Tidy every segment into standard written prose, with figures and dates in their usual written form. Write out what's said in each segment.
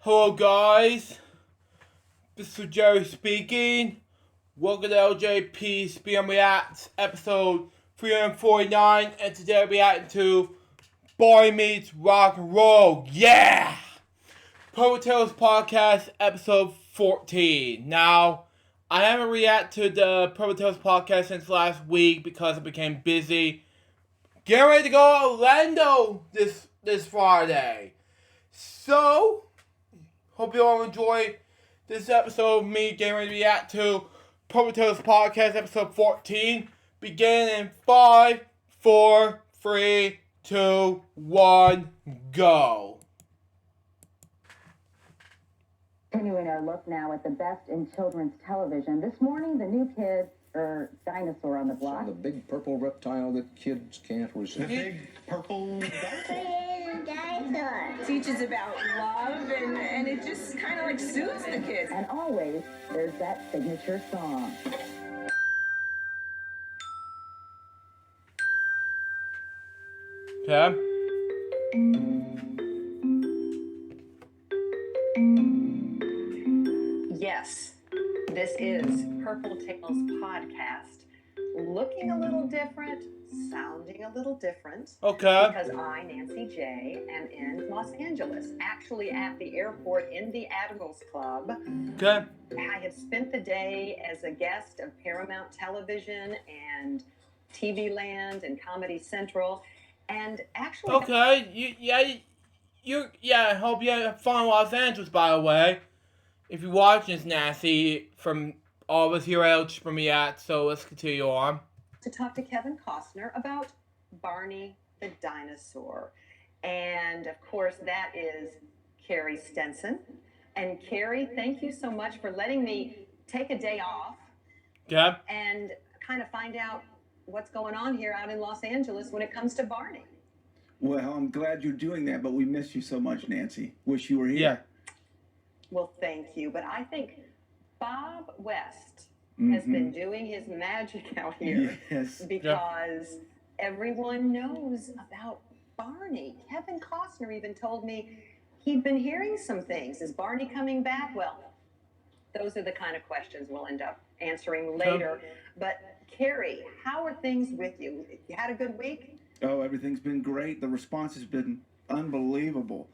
Hello guys, this is Jerry speaking. Welcome to LJPCBM Reacts episode 349, and today we're reacting to Boy Meets Rock and Roll. Yeah! Poet Tales Podcast episode 14. Now, I haven't reacted to the Poet Tales Podcast since last week because I became busy. Getting ready to go to Orlando this Friday. So, hope you all enjoy this episode of me getting ready to react to Poet Tales Podcast episode 14. Beginning in 5, 4, 3, 2, 1, go. Continuing our look now at the best in children's television. This morning, the new kid, or dinosaur on the block. So the big purple reptile that kids can't resist. The big purple dinosaur. Teaches about love and it just kind of like soothes the kids. And always, there's that signature song. Okay. Yes, this is Purple Tales Podcast. Looking a little different, sounding a little different. Okay. Because I, Nancy J, am in Los Angeles, actually at the airport in the Admirals Club. Okay. I have spent the day as a guest of Paramount Television and TV Land and Comedy Central, and actually. Okay. I hope you have fun in Los Angeles, by the way. If you're watching this, Nancy, from all of us here at LJ from React, so let's continue on. To talk to Kevin Costner about Barney the dinosaur. And of course, that is Carrie Stenson. And Carrie, thank you so much for letting me take a day off Okay. and kind of find out what's going on here out in Los Angeles when it comes to Barney. Well, I'm glad you're doing that, but we miss you so much, Nancy. Wish you were here. Yeah. Well, thank you. But I think Bob West has been doing his magic out here. Yes. Because everyone knows about Barney. Kevin Costner even told me he'd been hearing some things. Is Barney coming back? Well, those are the kind of questions we'll end up answering later. But Carrie, how are things with you? You had a good week? Oh, everything's been great. The response has been unbelievable.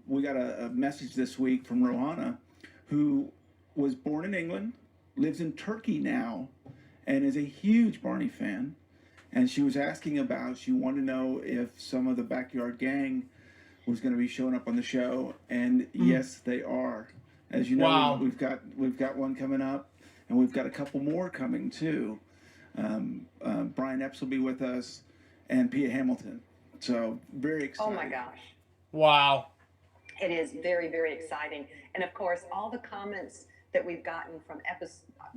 We got a message this week from Rohanna, who was born in England, lives in Turkey now, and is a huge Barney fan. And she was asking she wanted to know if some of the Backyard Gang was going to be showing up on the show, and yes, they are. As you know, Wow. we've got one coming up, and we've got a couple more coming too. Brian Epps will be with us, and Pia Hamilton. So very excited. Oh my gosh. Wow. It is very, very exciting. And of course, all the comments that we've gotten from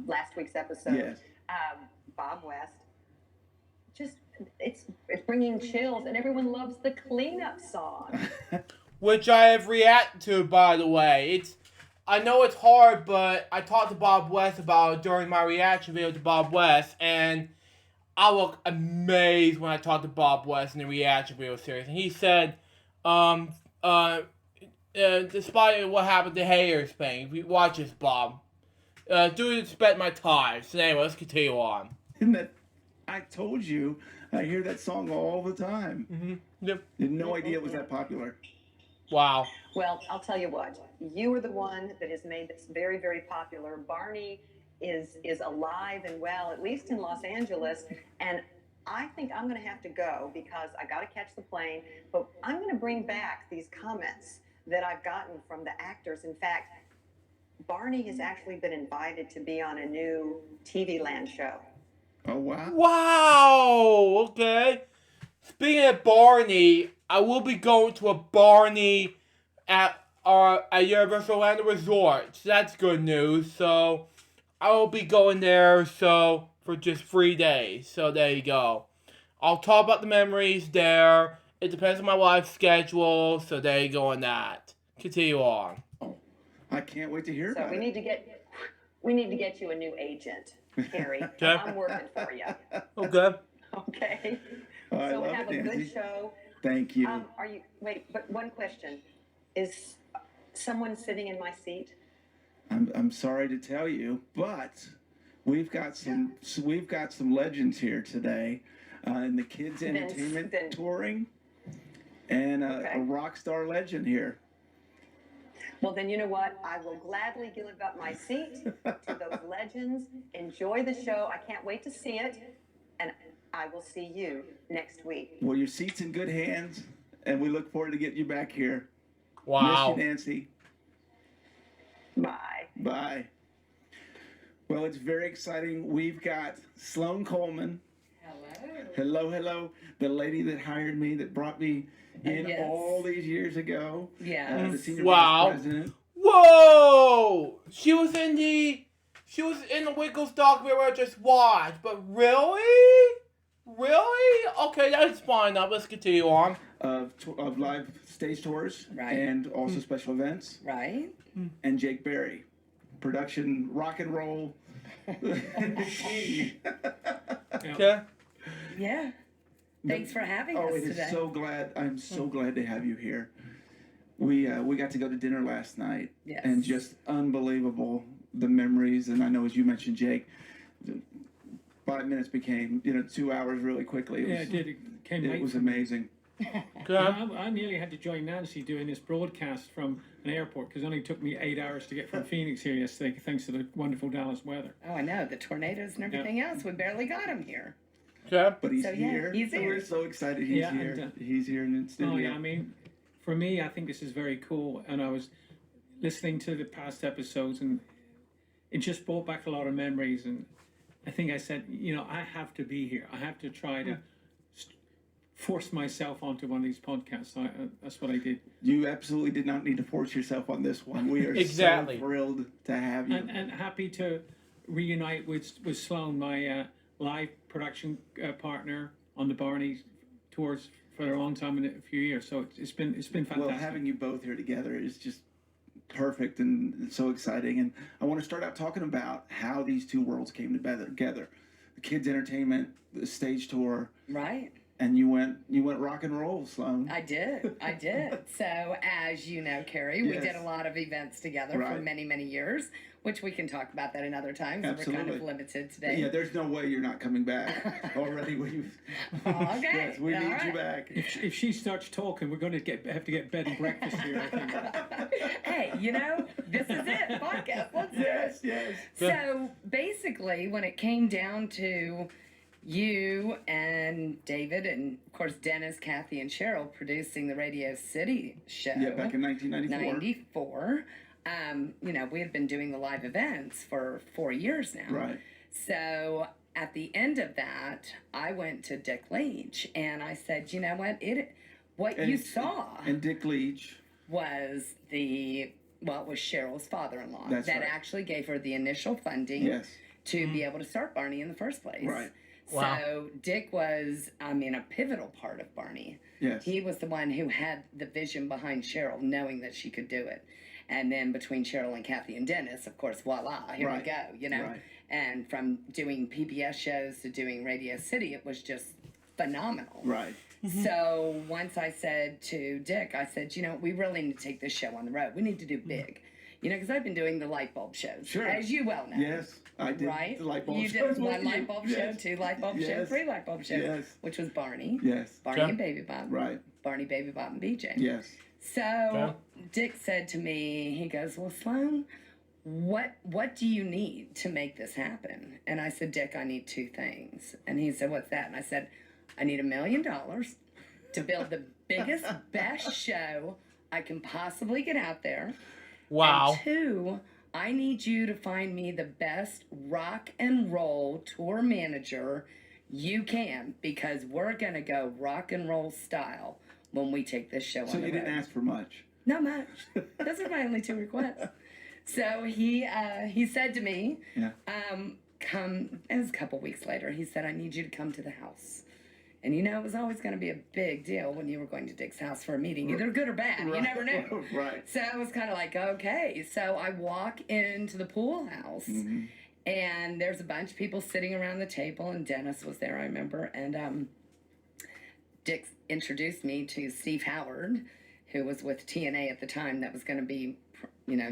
last week's episode, Yes. Bob West, just it's bringing chills, and everyone loves the cleanup song. Which I have reacted to, by the way. I know it's hard, but I talked to Bob West about it during my reaction video to Bob West, and I look amazed when I talked to Bob West in the reaction video series. And he said, despite what happened to haters thing, if you watch this, Bob, do respect my time. So anyway, let's continue on. Isn't that? I told you, I hear that song all the time. Yep. Had no idea it was that popular. Wow. Well, I'll tell you what, you are the one that has made this very, very popular. Barney is alive and well, at least in Los Angeles, and I think I'm going to have to go because I got to catch the plane, but I'm going to bring back these comments that I've gotten from the actors. In fact, Barney has actually been invited to be on a new TV Land show. Oh, wow. Wow. Okay. Speaking of Barney, I will be going to a Barney at Universal Orlando Resort. So that's good news. So I will be going there for just 3 days. So there you go. I'll talk about the memories there. It depends on my wife's schedule. So there you go on that. Continue on. Oh, I can't wait to hear So about we it. need to get you a new agent, Carrie. Okay. I'm working for you. Okay. Okay. Oh, I So love have it, a Nancy. good show. Thank you. But one question is someone sitting in my seat? I'm sorry to tell you, but we've got some legends here today in the kids entertainment touring, and a rock star legend here. Well, then you know what? I will gladly give up my seat to those legends. Enjoy the show. I can't wait to see it, and I will see you next week. Well, your seat's in good hands, and we look forward to getting you back here. Wow. Miss you, Nancy. Bye. Bye. Well, it's very exciting. We've got Sloan Coleman. Hello. The lady that hired me, that brought me in Yes. all these years ago. Yeah. The senior Wow. vice president. Whoa! She was in the Wiggles documentary I just watched, but really? Really? Okay, that's fine. Now let's continue on. Of live stage tours, Right. and also special events, Right? and Jake Berry, production, rock and roll. Okay. Yeah. Thanks for having us it is today. so glad. I'm so glad to have you here. We got to go to dinner last night, Yes. and just unbelievable the memories. And I know, as you mentioned, Jake, 5 minutes became 2 hours really quickly. Yeah, it did. It came late. It was amazing. Okay. I nearly had to join Nancy doing this broadcast from an airport because it only took me 8 hours to get from Phoenix here yesterday, thanks to the wonderful Dallas weather. Oh, I know. The tornadoes and everything else. We barely got him here. Okay. But he's So, yeah, here. he's and here. We're so excited he's Yeah, here. and, He's here in the studio. Oh yeah, I mean, for me, I think this is very cool, and I was listening to the past episodes, and it just brought back a lot of memories. And I think I said, I have to be here. I have to try to force myself onto one of these podcasts. That's what I did. You absolutely did not need to force yourself on this one. We are Exactly. so thrilled to have you. And happy to reunite with Sloan, my live production partner on the Barney tours for a long time, in a few years. So it's been fantastic. Well, having you both here together is just perfect and so exciting. And I want to start out talking about how these two worlds came together. The kids' entertainment, the stage tour, Right? and you went rock and roll, Sloan. I did. So, as you know, Carrie, we Yes. did a lot of events together for Right. many, many years, which we can talk about that another time. So we're kind Absolutely. of limited today. Yeah, there's no way you're not coming back. Already we've Okay. Yes, we All need you right. back. If she starts talking, we're going to have to get bed and breakfast here, I think. Hey, this is it. Podcast. Let's do it. Yes. So basically, when it came down to you and David, and of course Dennis, Kathy, and Cheryl producing the Radio City show. Yeah, back in 1994. 94. We had been doing the live events for 4 years now. Right. So at the end of that, I went to Dick Leach and I said, you know what you saw And Dick Leach. was it was Cheryl's father-in-law That's that right. actually gave her the initial funding Yes. to be able to start Barney in the first place. Right. Wow. So Dick was, a pivotal part of Barney. Yes. He was the one who had the vision behind Cheryl, knowing that she could do it. And then between Cheryl and Kathy and Dennis, of course, voila, here Right. we go, Right. And from doing PBS shows to doing Radio City, it was just phenomenal. Right. So once I said to Dick, I said, we really need to take this show on the road. We need to do big. Because I've been doing the light bulb shows, Sure. as you well know. Yes. I did Right? the light bulb You shows did one with you. light bulb Yes. show, two light bulb shows, Yes. three light bulb shows, Yes. which was Barney. Yes. Barney Okay. and Baby Bop. Right. Barney, Baby Bop, and BJ. Yes. So Okay. Dick said to me, he goes, well, Sloan, what do you need to make this happen? And I said, Dick, I need two things. And he said, what's that? And I said, I need $1 million to build the biggest, best show I can possibly get out there. Wow. And two, I need you to find me the best rock and roll tour manager you can, because we're going to go rock and roll style when we take this show So on the you didn't road. ask for much. Not much. Those are my only two requests. So he said to me, Yeah. it was a couple weeks later, he said, I need you to come to the house. And it was always going to be a big deal when you were going to Dick's house for a meeting, either good or bad. You never knew. Right. So I was kind of like, okay. So I walk into the pool house, and there's a bunch of people sitting around the table, and Dennis was there, I remember. And Dick introduced me to Steve Howard, who was with TNA at the time, that was going to be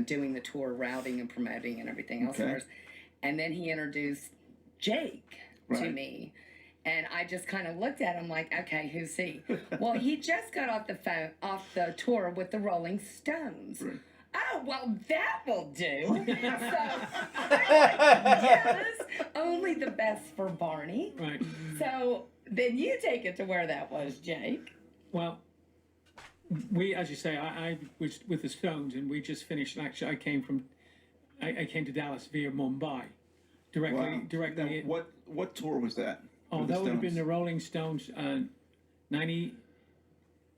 doing the tour, routing and promoting and everything else. Okay. For us. And then he introduced Jake to Right. me. And I just kind of looked at him like, okay, who's he? Well, he just got off the tour with the Rolling Stones. Right. Oh, well, that will do. So, I'm like, yes, only the best for Barney. Right. So then you take it to where that was, Jake. Well, as you say, I was with the Stones, and we just finished. Actually, I came to Dallas via Mumbai, Wow. directly. Now, what tour was that? Oh, with the that would have been Stones? the Rolling Stones, 90.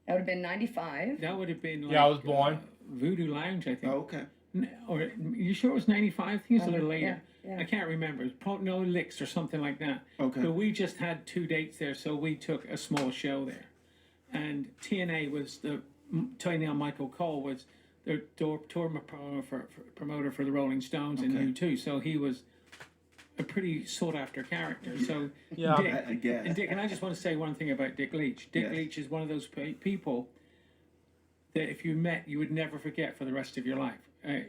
That would have been 95. That would have been like, Yeah, I was born. Voodoo Lounge, I think. Oh, okay. Or you sure it was 95? I think it's a little later. yeah. I can't remember. It's probably No Licks or something like that. Okay. But we just had 2 dates there, so we took a small show there. And TNA was Tony and Michael Cole was their tour promoter for the Rolling Stones and Okay. U2. So he was a pretty sought after character. So Yeah. Dick, I guess. and Dick, and I just want to say one thing about Dick Leach. Dick Yes. Leach is one of those people that if you met, you would never forget for the rest of your life. Yeah.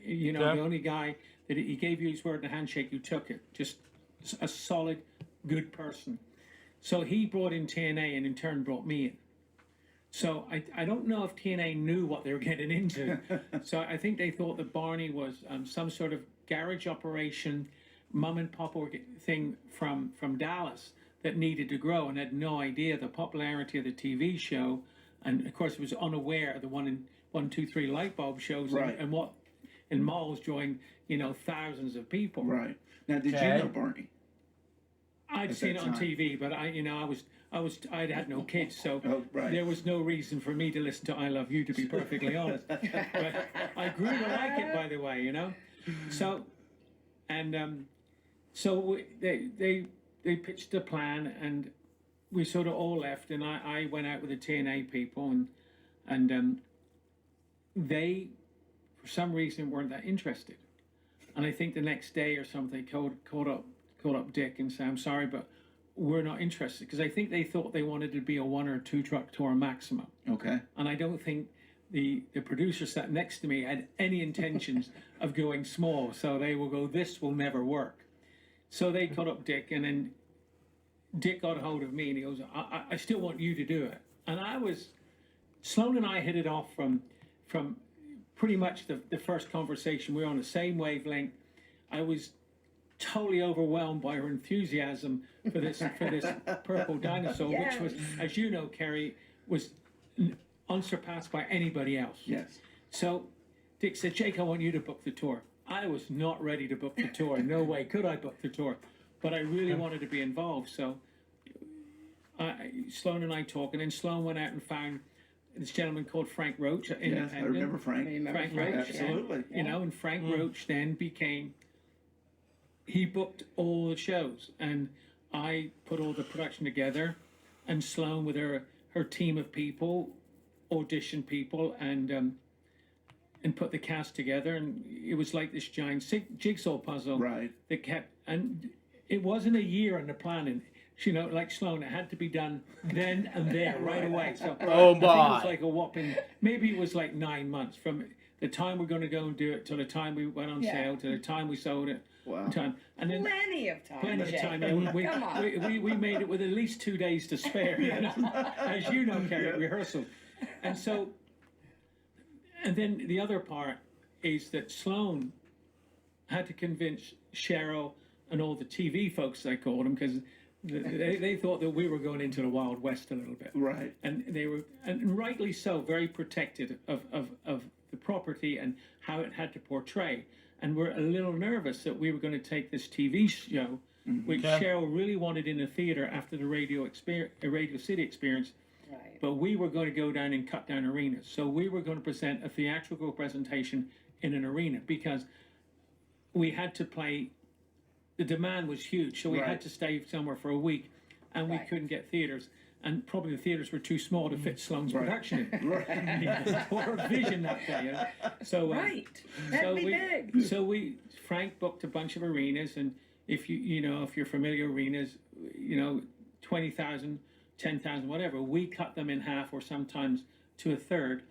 The only guy that he gave you his word in a handshake, you took it. Just a solid, good person. So he brought in TNA and in turn brought me in. So I don't know if TNA knew what they were getting into. So I think they thought that Barney was some sort of garage operation, mom and pop thing from Dallas that needed to grow and had no idea the popularity of the TV show. And of course, was unaware of the 1, 2, 3 light bulb shows Right. and what in malls drawing thousands of people. Right. Now, did Okay. you know Barney? I'd At seen it that on time. TV, but I'd had no kids, so Oh, right. there was no reason for me to listen to "I Love You," to be perfectly honest. But I grew to like it, by the way, So, and they pitched the plan, and we sort of all left, and I went out with the TNA people, and they, for some reason, weren't that interested. And I think the next day or something, called up Dick and said, "I'm sorry, but we're not interested," because I think they thought they wanted to be a 1 or 2 truck tour maximum. Okay. And I don't think the producer sat next to me had any intentions of going small. So they will go, "This will never work." So they called up Dick, and then Dick got a hold of me, and he goes, I still want you to do it. And Sloan and I hit it off from pretty much the first conversation. We were on the same wavelength. I was totally overwhelmed by her enthusiasm for this purple dinosaur, which was, as you know, Kerry, was unsurpassed by anybody else. Yes. So Dick said, "Jake, I want you to book the tour." I was not ready to book the tour. No way could I book the tour, but I really wanted to be involved. So Sloan and I talked, and then Sloan went out and found this gentleman called Frank Roach, Yes, independent. I remember Frank. Frank Roach, Absolutely. and Frank Roach then he booked all the shows, and I put all the production together, and Sloan with her team of people, auditioned people, and put the cast together, and it was like this giant jigsaw puzzle Right. that kept, and it wasn't a year on the planning. Like Sloan, it had to be done then and there, right away. So Oh, I think it was my. like a whopping, maybe it was like 9 months from the time we're going to go and do it to the time we went on sale to the time we sold it. Wow. And then Plenty of time. plenty of Jake. time. And we, Come on. we made it with at least 2 days to spare, as you know, Kerry, at rehearsal. And so, and then the other part is that Sloan had to convince Cheryl and all the TV folks, I called them, because they thought that we were going into the Wild West a little bit. Right. And they were, and rightly so, very protected of the property and how it had to portray. And we're a little nervous that we were going to take this TV show, which Okay. Cheryl really wanted in the theater after the Radio City experience, Right. but we were going to go down and cut down arenas. So we were going to present a theatrical presentation in an arena because we had to play. The demand was huge, so we Right. had to stay somewhere for a week, and we Right. couldn't get theaters. And probably the theaters were too small to fit Sloan's Right. production in. Right. Or her vision that day. So Right. That'd be big. So Frank booked a bunch of arenas, and if if you're familiar arenas, 20,000, 10,000, whatever, we cut them in half or sometimes to a third,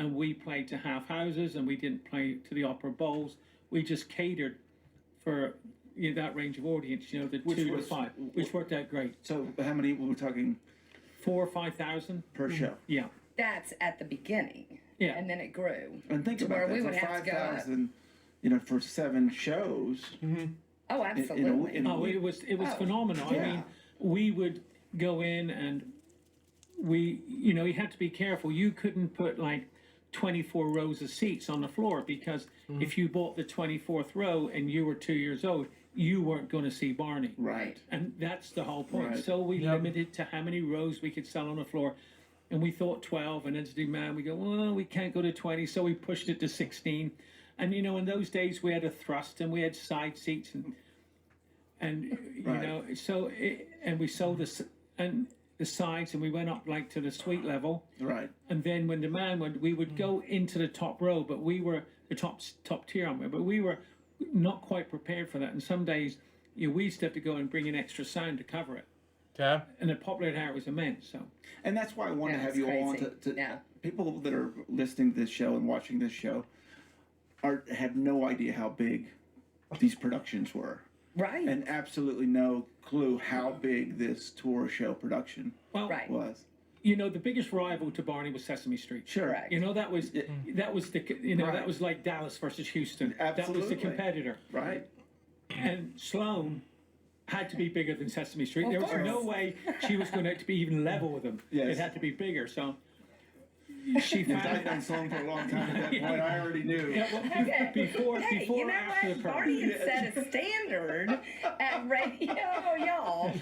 and we played to half houses, and we didn't play to the opera bowls. We just catered for that range of audience, the Which 2 to was- 5, which worked out great. So how many were we talking 4,000 or 5,000 per show? Yeah, That's at the beginning. Yeah. And then it grew. And think to about where that, we for would have to go up. 5,000, for 7 shows. Oh, absolutely. in a oh, week. it was Oh, phenomenal. yeah. I mean, we would go in and you had to be careful. You couldn't put like 24 rows of seats on the floor because if you bought the 24th row and you were 2 years old, you weren't going to see Barney. Right. And that's the whole point. Right. So we limited to how many rows we could sell on the floor. And we thought 12, and as demand, we go, well, we can't go to 20, so we pushed it to 16. And in those days we had a thrust and we had side seats and Right. and we sold the sides, and we went up like to the suite level. Right. And then when the man went, we would go into the top row, but we were the top tier on it, but we were not quite prepared for that. And some days, we used to have to go and bring in extra sound to cover it. Okay. And the popular hour was immense. So And that's why I want to Yeah, have it's you all on crazy. to Yeah. people that are listening to this show and watching this show have no idea how big these productions were. Right. And absolutely no clue how big this tour show production well, Right. was. the biggest rival to Barney was Sesame Street. Sure. Correct. That was the Right. that was like Dallas versus Houston. That was the Absolutely. competitor. Right. And Sloane had to be bigger than Sesame Street. Of There was course. no way she was going to be even level with them. Yes. It had to be bigger. So she If I'd found. done song for a long time at that point, I already knew. Yeah, well, Okay. before Hey, after what? the Barney program. had set a standard at radio, y'all.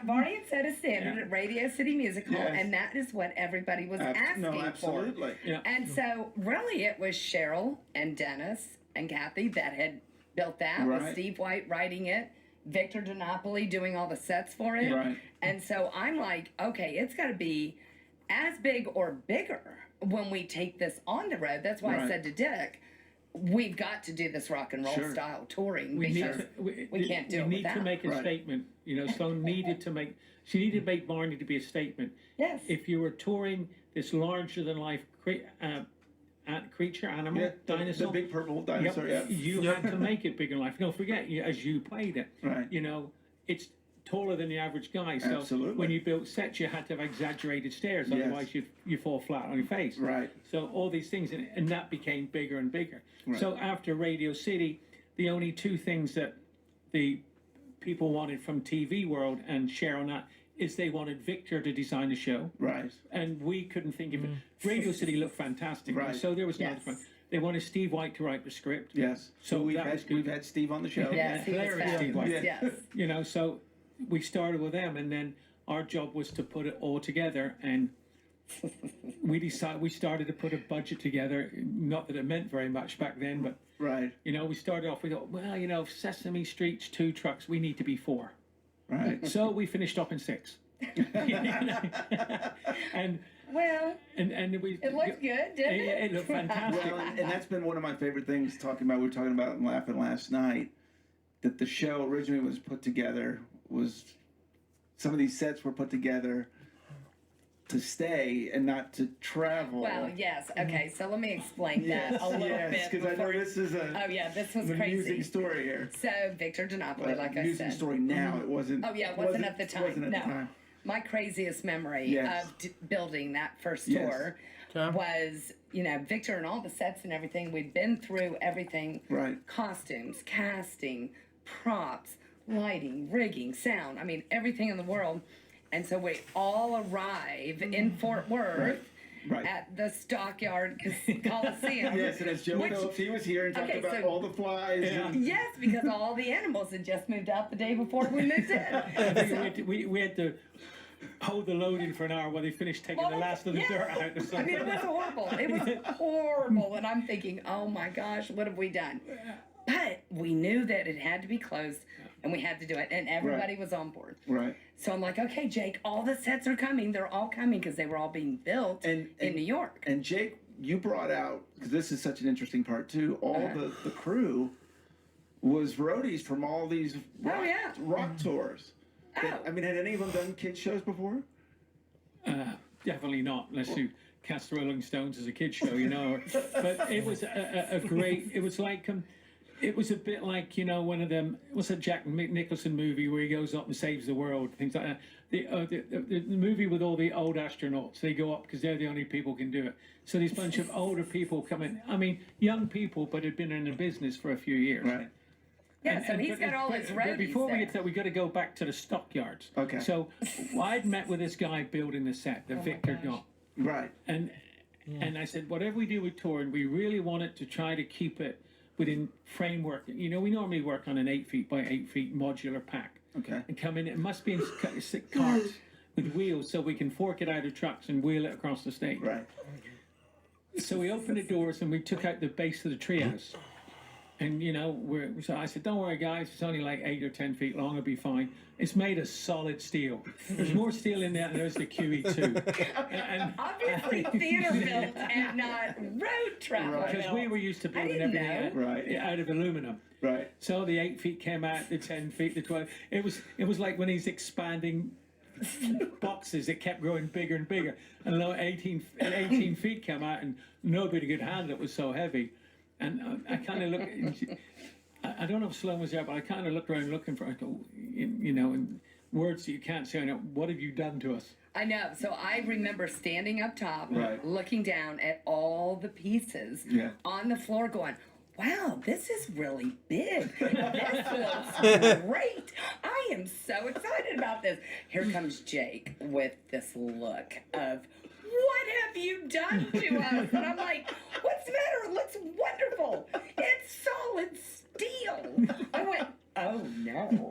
Barney had set a standard at Radio City Musical, Yes. and that is what everybody was asking No, for. absolutely. Yeah. And so, really, it was Cheryl and Dennis and Kathy that had built that, with Right. Steve White writing it, Victor DiNapoli doing all the sets for it. Right. And so I'm like, okay, it's got to be as big or bigger when we take this on the road. That's why I Right. said to Dick, we've got to do this rock and roll Sure. style touring We need because to, we can't do it We need without. to make a Right. statement. Sloane needed to make. She needed to make Barney to be a statement. Yes. If you were touring this larger than life creature, animal, Yeah, dinosaur, the big purple Yep. dinosaur. Yeah. You had to make it big in life. Don't forget, as you played it, Right. it's taller than the average guy. So Absolutely. when you built sets, you had to have exaggerated stairs, Yes. otherwise you fall flat on your face. Right. So all these things, and that became bigger and bigger. Right. So after Radio City, the only two things that the people wanted from TV World and Cheryl Nat is they wanted Victor to design the show. Right. And we couldn't think of it. Radio City looked fantastic. Right. So there was no Yes. fun. They wanted Steve White to write the script. Yes. So So we've that was had good. we've had Steve on the show. Yes, he was Hilarious, Steve fabulous. White. Yes. So we started with them, and then our job was to put it all together. And we started to put a budget together. Not that it meant very much back then, but Right. we started off. We thought, well, if Sesame Street's 2 trucks, we need to be 4. Right. So we finished up in 6. and Well, we. it looked good, didn't it? It looked fantastic. Well, and that's been one of my favorite things we were talking about and laughing last night, that the show originally was put together, some of these sets were put together to stay and not to travel. Well, yes. Okay, so let me explain that a little yes, bit. because I know before- this is Oh, yeah, this was an amusing crazy. story here. So, Victor DiNapoli, But like I amusing said. story now. It wasn't. Oh, yeah, it wasn't at the time. Wasn't at no. the time. My craziest memory Yes. of building that first Yes. tour Okay. was, Victor and all the sets and everything. We'd been through everything. Right. Costumes, casting, props, lighting, rigging, sound. I mean, everything in the world. And so we all arrive in Fort Worth Right. at the Stockyard Coliseum. Yes, and as Joe which- Phillips, he was here and talked Okay, about so- all the flies. and- Yes, because all the animals had just moved out the day before we moved in. we had to hold the load in for an hour while they finished taking the last of the dirt out. or I something. mean, it was horrible. It was horrible. And I'm thinking, oh my gosh, what have we done? But we knew that it had to be closed and we had to do it. And everybody was on board. Right. So I'm like, okay, Jake, all the sets are coming. They're all coming because they were all being built in New York. And Jake, you brought out, because this is such an interesting part too, all the crew was roadies from all these rock tours. Oh. I mean, had any of them done kids shows before? Definitely not, unless you Cast the Rolling Stones as a kid show, but it was a great. It was like it was a bit like one of them. What's that Jack Nicholson movie where he goes up and saves the world? Things like that. The movie with all the old astronauts. They go up because they're the only people who can do it. So these bunch of older people come in. I mean, young people, but had been in the business for a few years. Right. Yeah, so he's got all his roadies But before we there. get to that, we got to go back to the stockyards. Okay. So I'd met with this guy building the set that Victor got. Right. And I said, whatever we do with touring, we really wanted to try to keep it within framework. We normally work on an 8 feet by 8 feet modular pack. Okay. And come in, it must be in carts with wheels so we can fork it out of trucks and wheel it across the stage. Right. So we opened the doors and we took out the base of the treehouse. And so I said, don't worry guys, it's only like 8 or 10 feet long, it'll be fine. It's made of solid steel. There's more steel in there than there's the QE2. and Obviously theater built and not road travel. because we were used to building didn't everything know. Right. out of aluminum. Right. So the 8 feet came out, the 10 feet, the 12. It was like when he's expanding boxes, it kept growing bigger and bigger. And 18 feet came out and nobody could handle it, it was so heavy. And I kind of looked, I don't know if Sloan was there, but I kind of looked around looking for, in words that you can't say, what have you done to us? I know. So I remember standing up top, Right. looking down at all the pieces Yeah. on the floor, going, wow, this is really big. This looks great. I am so excited about this. Here comes Jake with this look of, what have you done to us? And I'm like, what's the matter? It looks wonderful. It's solid steel. I went, oh no.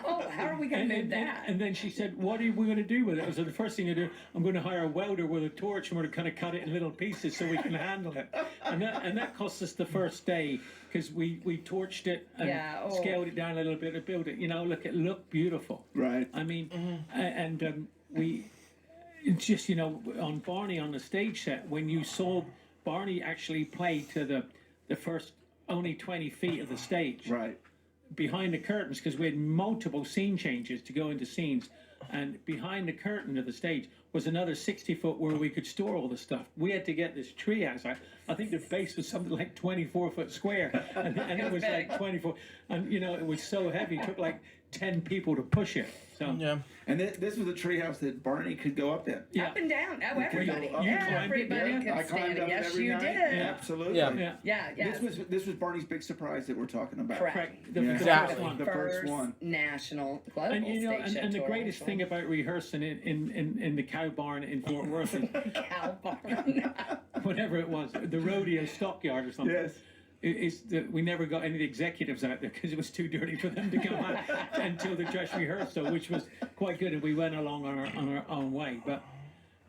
Oh, how are we going to move that? And then she said, what are we going to do with it? I said, the first thing to do, I'm going to hire a welder with a torch and we're going to kind of cut it in little pieces so we can handle it. And that cost us the first day because we torched it and scaled it down a little bit to build it. Look, it looked beautiful. Right. I mean, it's just, on Barney on the stage set, when you saw Barney actually play to the first only 20 feet of the stage. Right. Behind the curtains, because we had multiple scene changes to go into scenes, and behind the curtain of the stage was another 60 foot where we could store all the stuff. We had to get this treehouse. I think the base was something like 24 foot square, and it was like 24, and it was so heavy, it took like 10 people to push it. So Yeah. And this was a treehouse that Barney could go up in. yeah. Up and down. Oh, everybody. go up. You climbed it, Everybody yeah. could I stand climbed it. up Yes, every you night. did. Absolutely. Yeah. Yeah. This was Barney's big surprise that we're talking about. Correct. The Yeah. Exactly. first one. The first one. national global And stage show and the tour, greatest thing about rehearsing in the cow barn in Fort Worth is Cow barn. whatever it was, the rodeo stockyard or something. Yes. Is that we never got any of the executives out there because it was too dirty for them to come out until the dress rehearsal, which was quite good, and we went along on our own way. But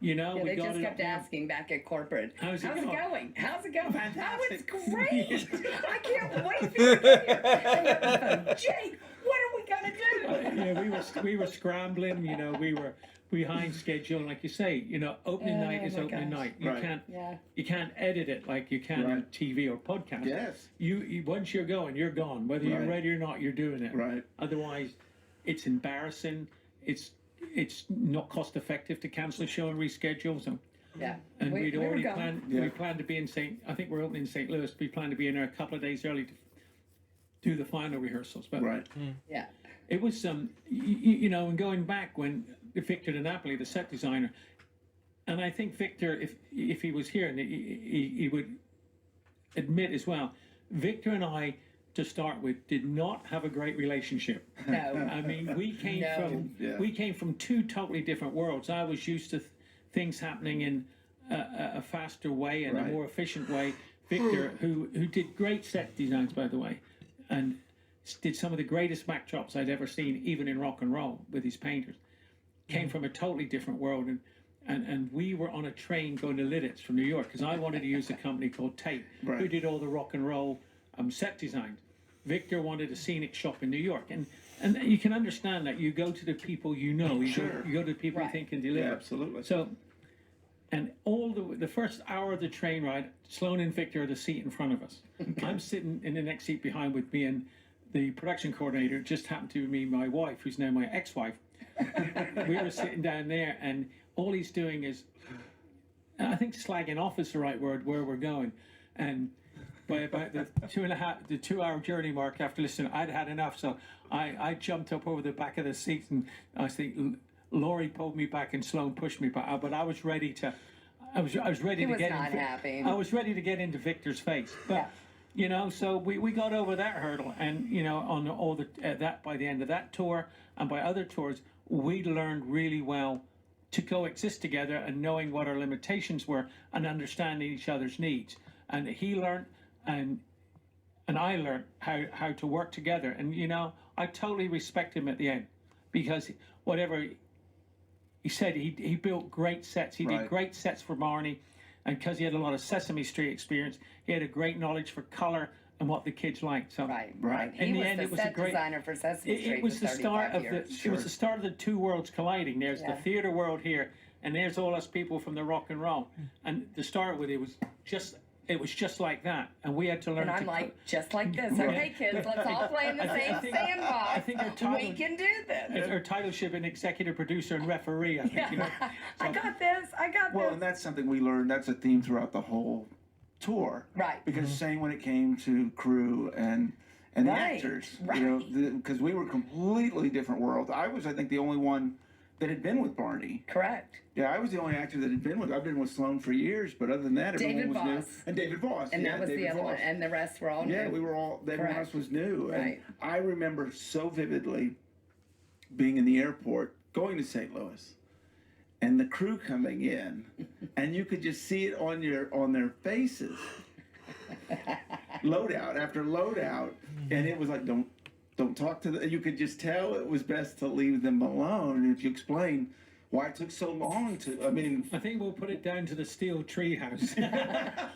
we They got just it kept up there. asking back at corporate, How's it going? going? How's it going? Fantastic. Oh, it's great. I can't wait for you to get here. And you're on the phone, Jake, what are we going to do? Yeah, we were scrambling. We were behind schedule, and like you say, opening night is my opening gosh. night. You Right. can't Yeah. you can't edit it like you can on Right. TV or podcast. Yes. You once you're going, you're gone. Whether you're Right. ready or not, you're doing it. Right. Otherwise, it's embarrassing. It's not cost effective to cancel a show and reschedule. So, Yeah. and We- we'd we were already going. planned. Yeah. We planned to be in I think we're opening in St. Louis. We planned to be in there a couple of days early to do the final rehearsals. But Right. Yeah. it was and going back when Victor DiNapoli, the set designer, and I think Victor, if he was here, and he would admit as well, Victor and I, to start with, did not have a great relationship. No. I mean, we came No. from two totally different worlds. I was used to things happening in a faster way and Right. a more efficient way. Victor, who did great set designs, by the way, and did some of the greatest backdrops I'd ever seen, even in rock and roll, with his painters, came from a totally different world. And we were on a train going to Lidditz from New York because I wanted to use a company called Tate, who Right. did all the rock and roll set designs. Victor wanted a scenic shop in New York, and you can understand that. You go to the people you know, Sure. you go to the people you Right. think can Yeah, deliver. absolutely. So, and all the first hour of the train ride, Sloan and Victor are the seat in front of us. I'm sitting in the next seat behind with me, and the production coordinator just happened to be my wife, who's now my ex-wife. We were sitting down there, and all he's doing is I think slagging off is the right word, where we're going. And by about the 2 hour journey mark after listening, I'd had enough. So I jumped up over the back of the seat, and I think Laurie pulled me back and Sloan pushed me back. But I was ready to, I was ready He to was get not in, happy. I was ready to get into Victor's face. But, you know, so we got over that hurdle. And, you know, on all the, that by the end of that tour and by other tours, we learned really well to coexist together and knowing what our limitations were and understanding each other's needs. And he learned and I learned how to work together. And, you know, I totally respect him at the end because whatever he said, he built great sets. He did great sets for Barney. And because he had a lot of Sesame Street experience, he had a great knowledge for color and what the kids liked. So Right. In He the was end, the it was set a great designer for Sesame Street it was for the start 35 of years. it was the start of the two worlds colliding. There's the theater world here, and there's all us people from the rock and roll. And to start with, it was just like that, and we had to learn. And I'm to like, just like this. Okay, kids, let's all play in the same sandbox. I think our title, we can do this. our title should be an executive producer and referee. I think, you know. I got this. I got Well, this. and that's something we learned. That's a theme throughout the whole tour. Right. Because same when it came to crew and the Right, actors. right. You know, because we were completely different worlds. I was, I think, the only one that had been with Barney. Correct. Yeah, I was the only actor that had been with. I've been with Sloan for years, but other than that, everyone David was new. Voss. And David Voss. And yeah, that was David the other one. Voss. And the rest were all new. Yeah, we were all. Everyone Correct. else was new. Right. And I remember so vividly being in the airport, going to St. Louis, and the crew coming in, and you could just see it on their faces. Loadout after loadout, and it was like don't talk to them. You could just tell it was best to leave them alone. And if you explain why it took so long to, I mean, I think we'll put it down to the steel treehouse.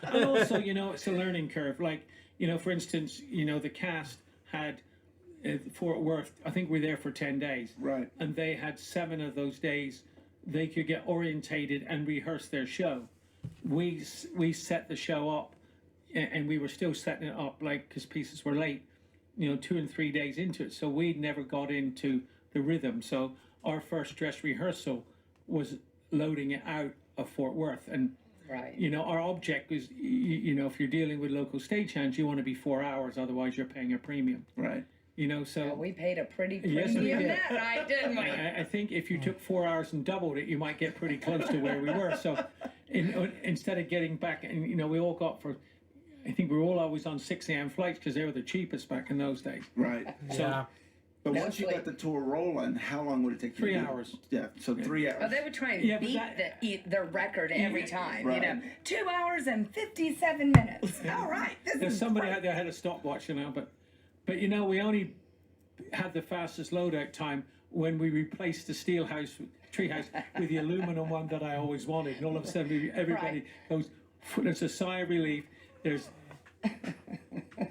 And also, you know, it's a learning curve. Like, you know, for instance, you know, the cast had Fort Worth. I think we were there for 10 days. Right. And they had 7 of those days they could get orientated and rehearse their show. We set the show up, and we were still setting it up, like, because pieces were late, you know, 2 and 3 days into it. So we never got into the rhythm. So our first dress rehearsal was loading it out of Fort Worth. And, Right. you know, our object was, you know, if you're dealing with local stagehands, you want to be 4 hours, otherwise you're paying a premium. right. You know, so Well, we paid a pretty Yes, we premium did. that night, didn't we? I think if you took 4 hours and doubled it, you might get pretty close to where we were. So instead of getting back, and, you know, we all got for, I think we were all always on 6 a.m. flights because they were the cheapest back in those days. Right. So Yeah. But No once you sleep. got the tour rolling, how long would it take? 3 you to do? hours. Yeah. So 3 hours. Oh, they would try and Yeah, but beat the record every time. Right. You know, 2 hours and 57 minutes. All right, this there's is somebody great. out there had a stopwatch, you know, but you know, we only had the fastest loadout time when we replaced the steel house, treehouse, with the aluminum one that I always wanted. And all of a sudden, everybody goes, there's a sigh of relief. There's,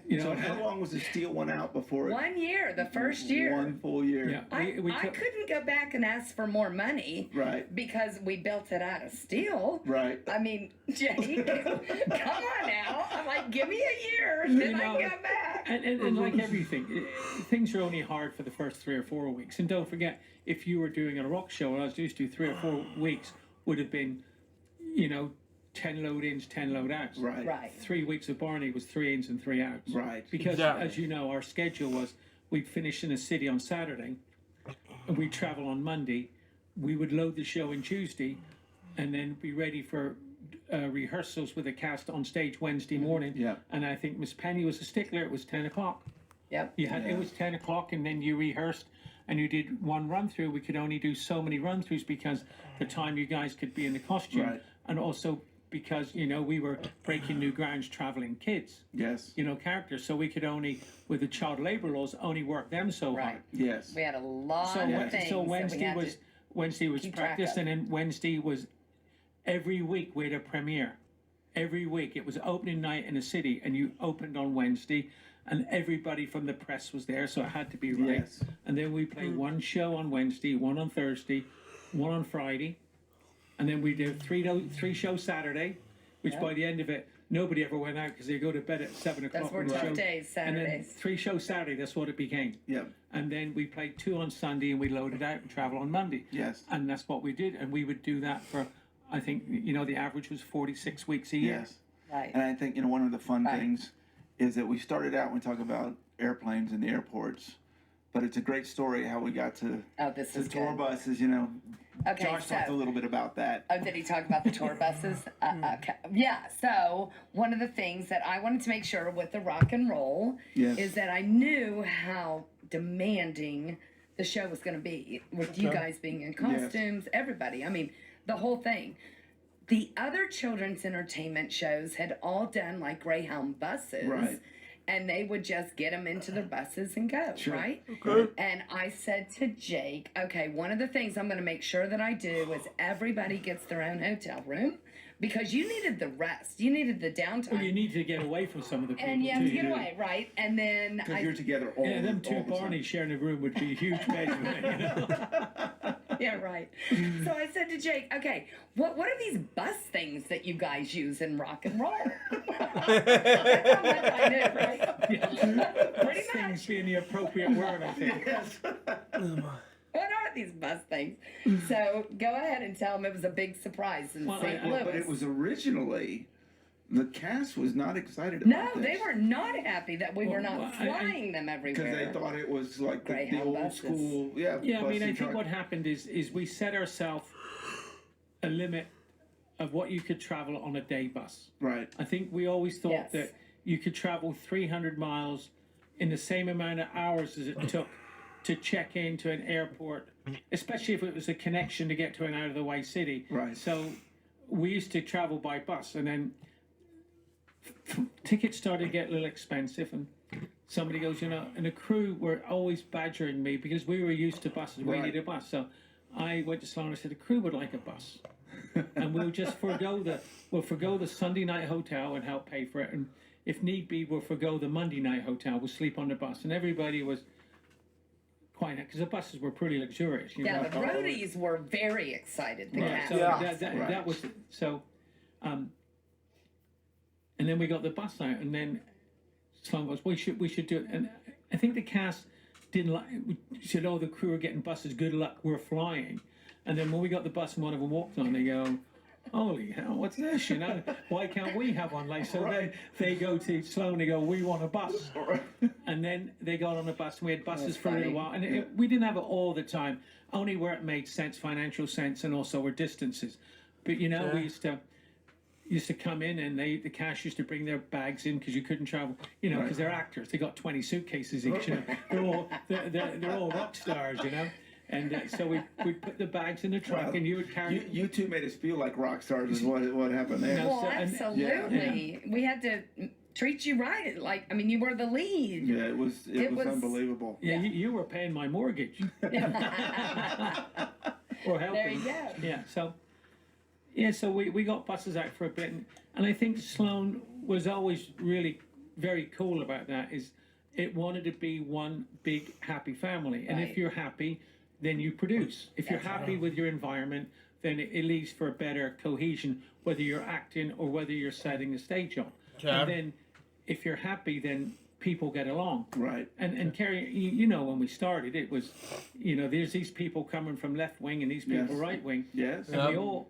you know, So how long was the steel one out before it? 1 year, the first year. 1 full year. yeah, I took- couldn't go back and ask for more money. Right. Because we built it out of steel. Right. I mean, Jay, come on now. I'm like, give me a year and then I know, can come back. And like everything, things are only hard for the first 3 or 4 weeks. And don't forget, if you were doing a rock show, and I was used to 3 or 4 weeks, would have been, you know, 10 load ins, 10 load outs. Right. Right. 3 weeks of Barney was 3 ins and 3 outs. Right. Because, Exactly. as you know, our schedule was we'd finish in a city on Saturday, and we'd travel on Monday. We would load the show on Tuesday, and then be ready for rehearsals with the cast on stage Wednesday morning. Yeah. And I think Miss Penny was a stickler. It was 10 o'clock. Yep. You had, Yeah. It was 10 o'clock, and then you rehearsed, and you did one run through. We could only do so many run throughs because the time you guys could be in the costume, Right. and also because, you know, we were breaking new grounds traveling kids, Yes. you know, characters. So we could only, with the child labor laws, only work them so Right. hard. Yes. We had a lot So, of things. so that we Wednesday had was to, Wednesday was keep track practice, of. and then Wednesday was every week we had a premiere. Every week it was opening night in a city, and you opened on Wednesday, and everybody from the press was there, so it had to be right. Yes. And then we played one show on Wednesday, one on Thursday, one on Friday, and then we did three shows Saturday, which by the end of it nobody ever went out because they go to bed at 7 o'clock. Those were when the tough show- days, And then Saturdays. 3 shows Saturday. That's what it became. Yep. And then we played 2 on Sunday, and we loaded out and travel on Monday. Yes. And that's what we did, and we would do that for I think, the average was 46 weeks a year. Yes. Right. And I think, one of the fun Right. things is that we started out when we talk about airplanes and the airports, but it's a great story how we got to Oh, this is tour good. buses, Okay, Josh talked a little bit about that. Oh, did he talk about the tour buses? Okay. Yeah, so one of the things that I wanted to make sure with the rock and roll Yes. is that I knew how demanding the show was going to be with you guys being in costumes, everybody. I mean, the whole thing. The other children's entertainment shows had all done like Greyhound buses. Right. And they would just get them into their buses and go, Sure. right? Okay. And I said to Jake, okay, one of the things I'm going to make sure that I do is everybody gets their own hotel room because you needed the rest. You needed the downtime. Well, you need to get away from some of the people. and you have to too. get away, right? And then Because you're together all, Yeah, them two all the time. Barneys sharing a room would be a huge measurement. yeah, right. So I said to Jake, okay, what are these bus things that you guys use in rock and roll? That's how much I knew, right? Pretty Things much. being the appropriate word, I think. What are these bus things? So go ahead and tell them it was a big surprise in Well, St. I- Louis. But it was originally, the cast was not excited No, about they this. were not happy that we were Well, not I- flying them Because everywhere. they thought it was like the Greyhound old buses. school, Yeah, I bus mean, I and think truck. what happened is we set ourselves a limit of what you could travel on a day bus. Right. I think we always thought Yes. that you could travel 300 miles in the same amount of hours as it took to check into an airport, especially if it was a connection to get to an out-of-the-way city. Right. So we used to travel by bus, and then tickets started to get a little expensive, and somebody goes, and the crew were always badgering me because we were used to buses. We Right. needed a bus. So I went to Sloan and I said, the crew would like a bus. And we'll just forgo the Sunday night hotel and help pay for it. And if need be, we'll forgo the Monday night hotel. We'll sleep on the bus. And everybody was quite, because the buses were pretty luxurious. Yeah, the roadies were very excited. The Right, cast. so Yeah. that was so. And then we got the bus out, and then Sloan goes, we should do it. And I think the cast didn't like. Said, "Oh, the crew are getting buses. Good luck. We're flying." And then when we got the bus and one of them walked on, they go, "Holy hell, what's this? Why can't we have one?" Like so, then they go to Sloan. They go, "We want a bus." And then they got on a bus, and we had buses That's for a little funny. while, and we didn't have it all the time. Only where it made sense, financial sense, and also our distances. But we used to come in, and the cash used to bring their bags in because you couldn't travel, because they're actors. They got 20 suitcases each. They're all rock stars, And so we put the bags in the truck, Well, and you would carry. You two made us feel like rock stars is what happened there. No. Well, So- and- absolutely. We had to treat you right. You were the lead. Yeah, it was It was- unbelievable. Yeah, you were paying my mortgage. Or helping. There you go. Yeah, so we got buses out for a bit, and I think Sloan was always really very cool about that. Is it wanted to be one big happy family, and Right. if you're happy, then you produce. If you're happy with your environment, then it leads for a better cohesion, whether you're acting or whether you're setting the stage on. Okay. And then, if you're happy, then people get along. Right. And Kerry, when we started, it was, there's these people coming from left wing and these people Yes. right wing. Yes. And we all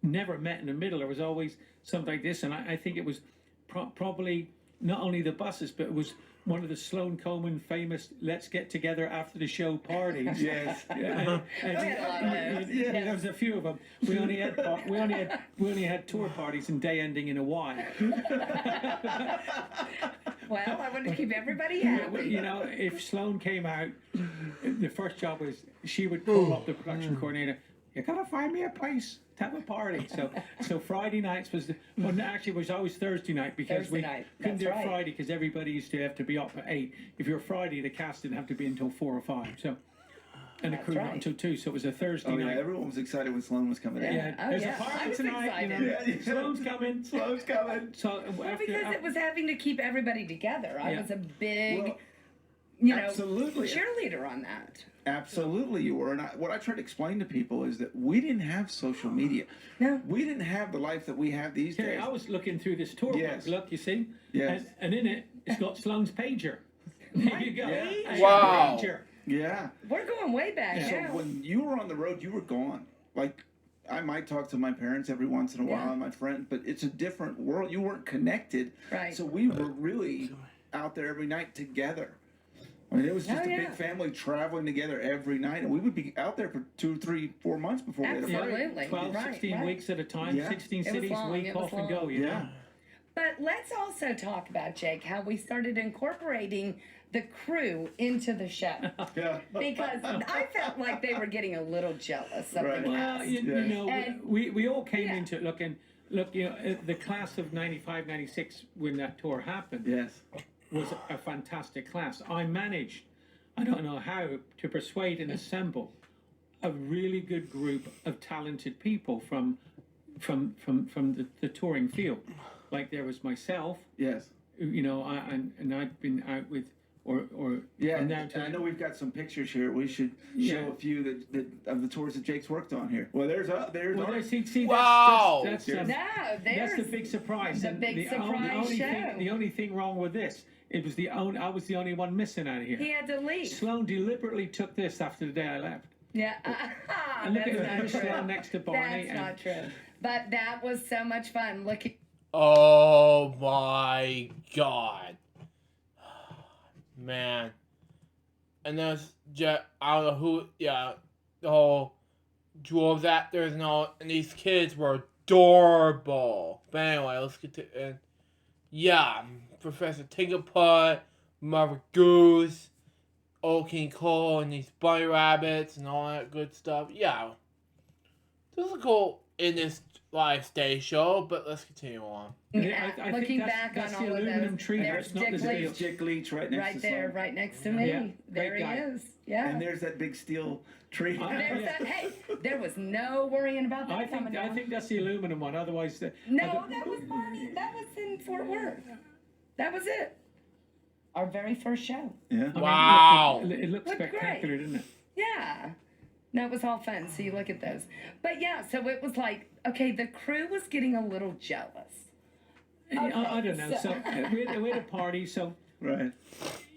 never met in the middle. There was always something like this. And I think it was probably not only the buses, but it was one of the Sloan Coleman famous "Let's get together after the show" parties. Yes. And We had a lot of those. there was a few of them. We only had tour parties and day ending in a Y. Well, I wanted to keep everybody happy. If Sloan came out, the first job was she would call up the production coordinator. You gotta find me a place to have a party. So Friday nights was actually it was always Thursday night because Thursday night, couldn't that's do it right. Friday because everybody used to have to be up at 8. If you're Friday, the cast didn't have to be until 4 or 5. So, and the That's crew not right. until 2. So it was a Thursday Oh yeah, night. everyone was excited when Sloan was coming in. Yeah, Oh, there's yeah. a I party was tonight. excited. Sloan's coming. Sloan's coming. So Well, after, because it was having to keep everybody together. I Yeah. was a big, Well, absolutely. cheerleader on that. Absolutely, you were. And what I try to explain to people is that we didn't have social media. No. We didn't have the life that we have these Kerry, days. I was looking through this tour Yes. book. Look, you see? Yes. And in it, it's got Sloan's pager. There you go. pager. Wow. Pager. Yeah. We're going way back So now. when you were on the road, you were gone. Like I might talk to my parents every once in a while, Yeah. and my friend, but it's a different world. You weren't connected, Right. so we were really out there every night together. I mean, it was just Oh, a yeah. big family traveling together every night, and we would be out there for 2, 3, 4 months before we had a break. Absolutely. 12, Right, 16 right. weeks at a time, Yeah. 16 It was cities, long, week it was off and go, long. you know? Yeah. But let's also talk about, Jake, how we started incorporating the crew into the show. Yeah. Because I felt like they were getting a little jealous of Right. the Well, cast. you know, And- we all came Yeah. into it looking, look, you know, the class of 95, 96, when that tour happened, Yes. was a fantastic class. I managed, I don't know how, to persuade and assemble a really good group of talented people from the touring field. Like there was myself, Yes. you know, and I'd been out with, or Yeah, from now and to I know we've got some pictures here. We should show Yeah. a few that of the tours that Jake's worked on here. Well, there's Well, ours. see, Wow. that's No, that's there's the big surprise. the And big the surprise only show. thing, the only thing wrong with this, it was I was the only one missing out of here. he had to leave. Sloan deliberately took this after the day I left. Yeah, And look that's at not her Sloan true. next to Barney. That's not true. But that was so much fun. Looking. Oh my god. Man. And there's just, I don't know who, yeah, the whole dwarves actors and all, and these kids were adorable. But anyway, let's get to, and yeah, Professor Tinkerput, Mother Goose, Old King Cole, and these bunny rabbits and all that good stuff. Yeah. This is cool in this live stage show, but let's continue on. Yeah, I think looking that's- back that's on the all of aluminum those, tree there, there's it's not Dick the Leach steel. Jake Leach right next right to there, Sloan. right next to me. Yeah, there great he guy. is. Yeah. And there's that big steel tree. There's that. Hey, there was no worrying about that coming down. I think that's the aluminum one. Otherwise, No, that was Barney. That was in Fort Worth. That was it. Our very first show. Yeah. Wow. It looks Looked spectacular, great. didn't it? Yeah. No, it was all fun. So you look at those. But yeah, so it was like, okay, the crew was getting a little jealous. I don't know. so- So we had a party. So Right.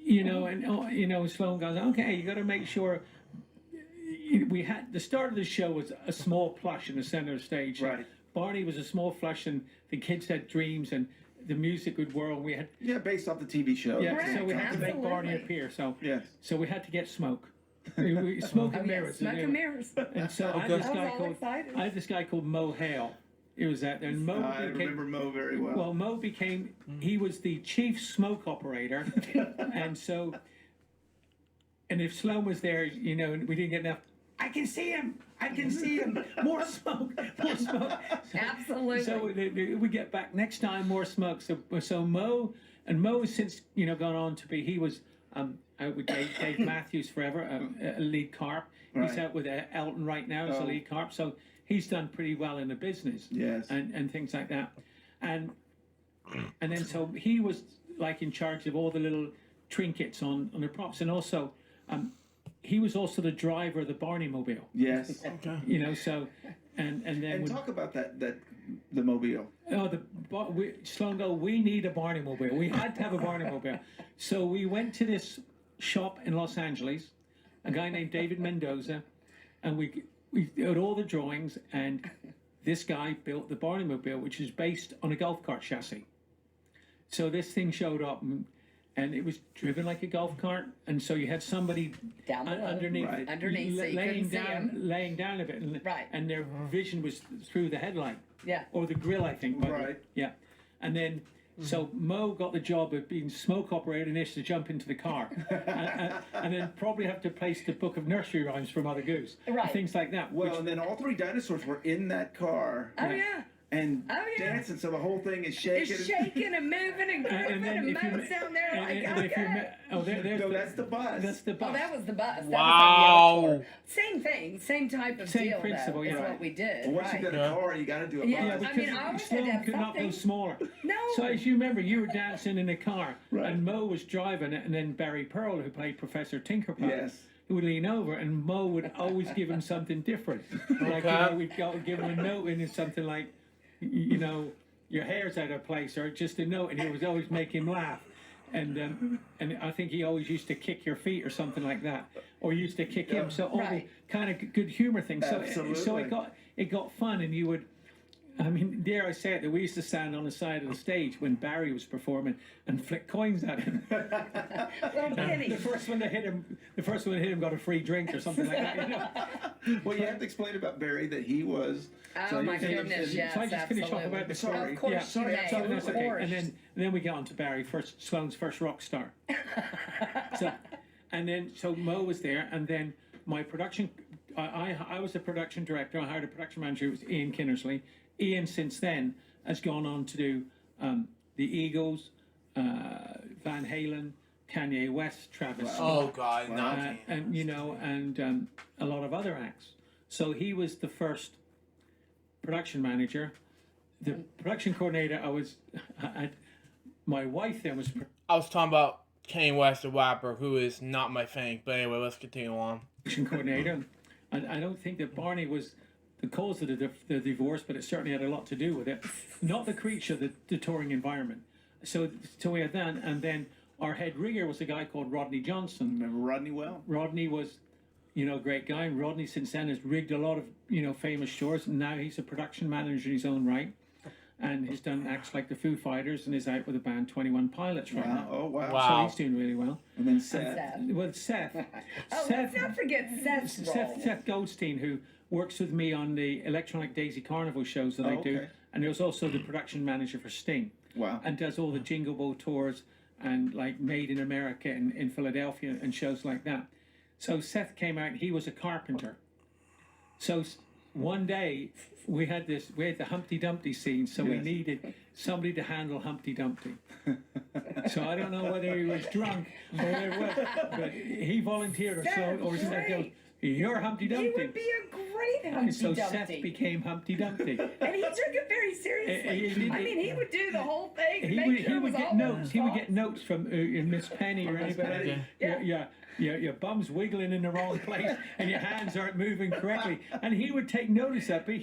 you know, and you know, Sloan goes, okay, you got to make sure. We had the start of the show was a small plush in the center of the stage. Right. Barney was a small plush, and the kids had dreams, and the music would whirl. We had Yeah, based off the TV show. yeah, Correct, so we had to make Barney absolutely. appear. So Yes. so we had to get smoke. Smoke Oh, and yeah, mirrors. smoke and mirrors. And so I had Okay. this I was guy all called excited. I had this guy called Mo Hale. He was out there, and Mo I became remember Mo very well. well. Mo became he was the chief smoke operator, and so and if Sloan was there, you know, and we didn't get enough. I can see him. I can see him. More smoke. More smoke. Absolutely. So we get back next time, more smoke. So Mo has since gone on to be. He was out with Dave Matthews forever, a lead carp. He's Right. out with Elton right now as a Oh. lead carp. So he's done pretty well in the business. Yes. And things like that, and then so he was like in charge of all the little trinkets on the props, and also he was also the driver of the Barney Mobile. Yes. You know, so and then And when, talk about the mobile. oh, Sloan go, we need a Barney Mobile. We had to have a Barney Mobile. So we went to this shop in Los Angeles, a guy named David Mendoza, and we did all the drawings, and this guy built the Barney Mobile, which is based on a golf cart chassis. So this thing showed up, and it was driven like a golf cart, and so you had somebody Down below. underneath, Right. Underneath, so you laying couldn't see down, him. laying down a bit, Right. and their vision was through the headlight. Yeah. Or the grill, I think. but- Right. Yeah. And then, so Mo got the job of being smoke operator and to jump into the car. and then probably have to place the book of nursery rhymes for Mother Goose. Right. Things like that. Well, and then all three dinosaurs were in that car Oh, yeah. and Oh, yeah. dancing, so the whole thing is shaking. It's shaking and moving and grooving and if you Mo's down there and- like, and if you okay. there's No, that's the bus. That's the bus. Oh, that was the bus. That Wow. Was on the other tour. Same thing, same type of Same deal, principle, though, yeah. is what we did. Well, once right. you got a car, you got to do a Yeah, bus. I mean, I always had to Sloan have could not go something. smaller. No. So as you remember, you were dancing in the car, Right. and Mo was driving it, and then Barry Pearl, who played Professor Tinkerpot, Yes. would lean over, and Mo would always give him something different. Like we'd give him a note, and it's something like, your hair's out of place, or just a note, and he was always make him laugh. And I think he always used to kick your feet or something like that, or used to kick him. So all Right. the kind of good humor things. So Absolutely. so it got fun, and you would. I mean, dare I say it, that we used to stand on the side of the stage when Barry was performing and flick coins at him. Little penny. The first one that hit him got a free drink or something like that. You know? Well, you have to explain about Barry that he was. Oh my goodness, yes, So I just finish off about the Sorry. Of course, Yeah, sorry, yeah, so that's of okay. course. And then we get on to Barry, Sloane's first rock star. So Mo was there, and then my production. I was the production director. I hired a production manager. It was Ian Kinnersley. Ian, since then, has gone on to do the Eagles, Van Halen, Kanye West, Travis Scott, Oh God, not and a lot of other acts. So he was the first production manager. The production coordinator, my wife then was I was talking about Kanye West, the rapper, who is not my thing. But anyway, let's continue on. production coordinator. And I don't think that Barney was the cause of the divorce, but it certainly had a lot to do with it. Not the creature, the touring environment. So we had that, and then our head rigger was a guy called Rodney Johnson. Remember Rodney well? Rodney was, a great guy. And Rodney since then has rigged a lot of, famous shows. And now he's a production manager in his own right. And he's done acts like the Foo Fighters and is out with the band 21 Pilots right now. Oh, wow. Wow. So he's doing really well. And then Seth. Well, Seth. Oh, let's not forget Seth's role. Seth Goldstein, who works with me on the Electronic Daisy Carnival shows that I do. Okay. And he was also the production manager for Sting. Wow. And does all the Jingle Ball tours and like Made in America in Philadelphia and shows like that. So Seth came out, he was a carpenter. So one day we had the Humpty Dumpty scene, so we Yes. needed somebody to handle Humpty Dumpty. So I don't know whether he was drunk or whatever it was, but he volunteered or Seth goes, "You're Humpty He Dumpty." would be a great And Humpty so Dumpty. Seth became Humpty Dumpty. And he took it very seriously. He did. I mean, he would do the whole thing. And He make would, sure he it would was get all notes. He would over get notes from Miss Penny or Miss anybody. Penny. Your bum's wiggling in the wrong place and your hands aren't moving correctly. And he would take notice of it. But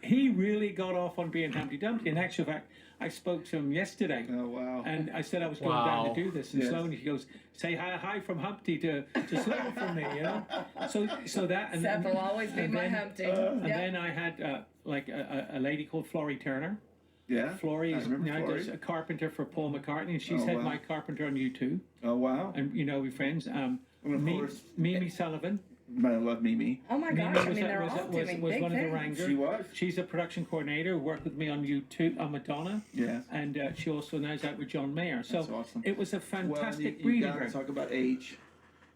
he really got off on being Humpty Dumpty. In actual fact, I spoke to him yesterday. Oh, wow. And I said I was going Wow. down to do this, and Yes. slowly he goes, "Say hi from Humpty to Sloan for me," So that and Seth will always be and my then- Humpty. And Yep. then I had a lady called Florrie Turner. Yeah. Florrie I is remember now Florrie. does a carpenter for Paul McCartney, and she's Oh, had wow. my carpenter on U2, Oh, wow. and we're friends. And of course, Mimi Sullivan. I love Mimi. Oh my Mimi gosh, I mean, they're all was doing one big of the things. wranglers. She was? She's a production coordinator who worked with me on U2, on Madonna, Yes. and she also now is out with John Mayer. So That's awesome. it was a Well, fantastic you breeding gotta ground. talk about H.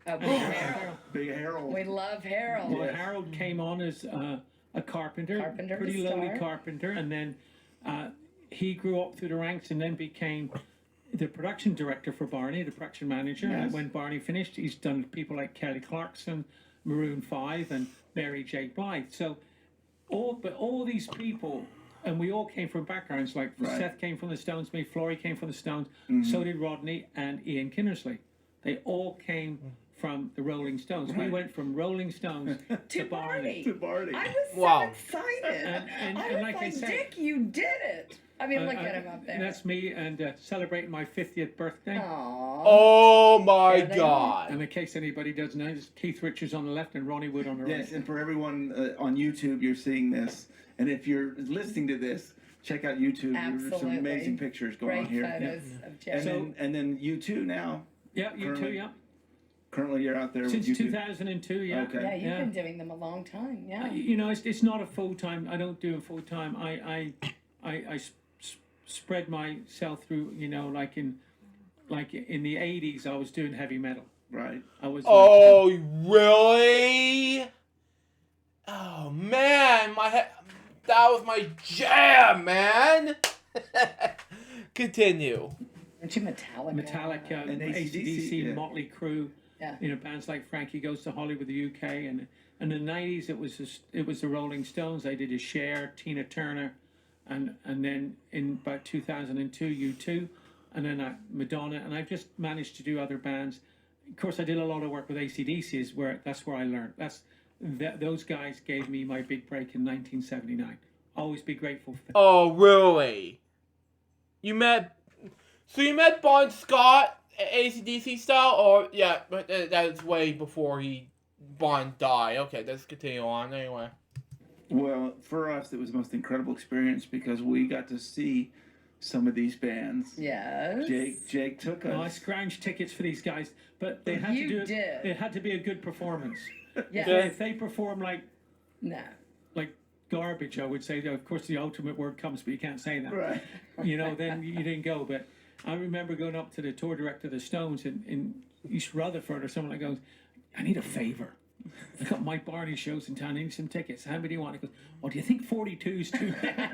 Oh, Big Harold. Big Harold. We love Harold. Well, Yes. Harold came on as a carpenter, Carpenter pretty to lowly start. carpenter, and then he grew up through the ranks and then became the production director for Barney, the production manager. Yes. And when Barney finished, he's done people like Kelly Clarkson, Maroon 5, and Mary J. Blige. So all these people, and we all came from backgrounds like Right. Seth came from the Stones, me, Florrie came from the Stones, so did Rodney and Ian Kinnersley. They all came from the Rolling Stones. We Right. went from Rolling Stones To Barney. To Barney. I was so Wow. excited. And I was like I like, said- Dick, you did it. I mean, look at him up there. That's me, and celebrating my 50th birthday. Aww. Oh my There they God. And in case anybody doesn't know, it's Keith Richards on the left and Ronnie Wood on the right. Yes, and for everyone on YouTube, you're seeing this. And if you're listening to this, check out YouTube. There's some Absolutely. amazing pictures going Great on here. photos of Jeff. And then U2 now. Yeah, you too, Currently- yeah. Currently, you're out there Since with YouTube. 2002, yeah. Okay. yeah, you've Yeah. been doing them a long time. Yeah. It's not a full time. I don't do it full time. I spread myself through. Like in the 80s, I was doing heavy metal. Right. I was. Oh really? Oh man, that was my jam, man. Continue. Aren't you Metallica? Metallica, And AC/DC, yeah. Motley Crue. Yeah. Bands like Frankie Goes to Hollywood, the UK, and in the 90s it was the Rolling Stones. I did a Cher, Tina Turner, and then in about 2002 U2, and then Madonna, and I've just managed to do other bands. Of course, I did a lot of work with AC/DC. That's where I learned. Those guys gave me my big break in 1979. Always be grateful for that. Oh really? You met Bon Scott AC/DC style, or yeah, but that's way before Bon died. Okay, let's continue on anyway. Well, for us, it was the most incredible experience because we got to see some of these bands. Yes. Jake took us. Well, I scrounged tickets for these guys, but they had You to do it. did. It had to be a good performance. Yes. If they perform like No. garbage, I would say. Of course, the ultimate word comes, but you can't say that. Right. Then you didn't go. But I remember going up to the tour director of the Stones in East Rutherford or something. Goes, I need a favor. I got Mike Barney shows in town. I need some tickets. How many do you want? He goes, well, do you think 42 is too many?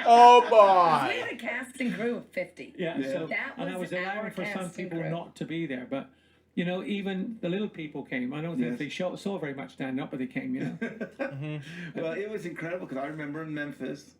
Oh We boy. had a casting crew of 50. Yeah. Yeah. So That and I was was allowing our for some casting people crew. not to be there, but. Even the little people came. I don't think Yes. they saw very much standing up, but they came. Well, it was incredible because I remember in Memphis,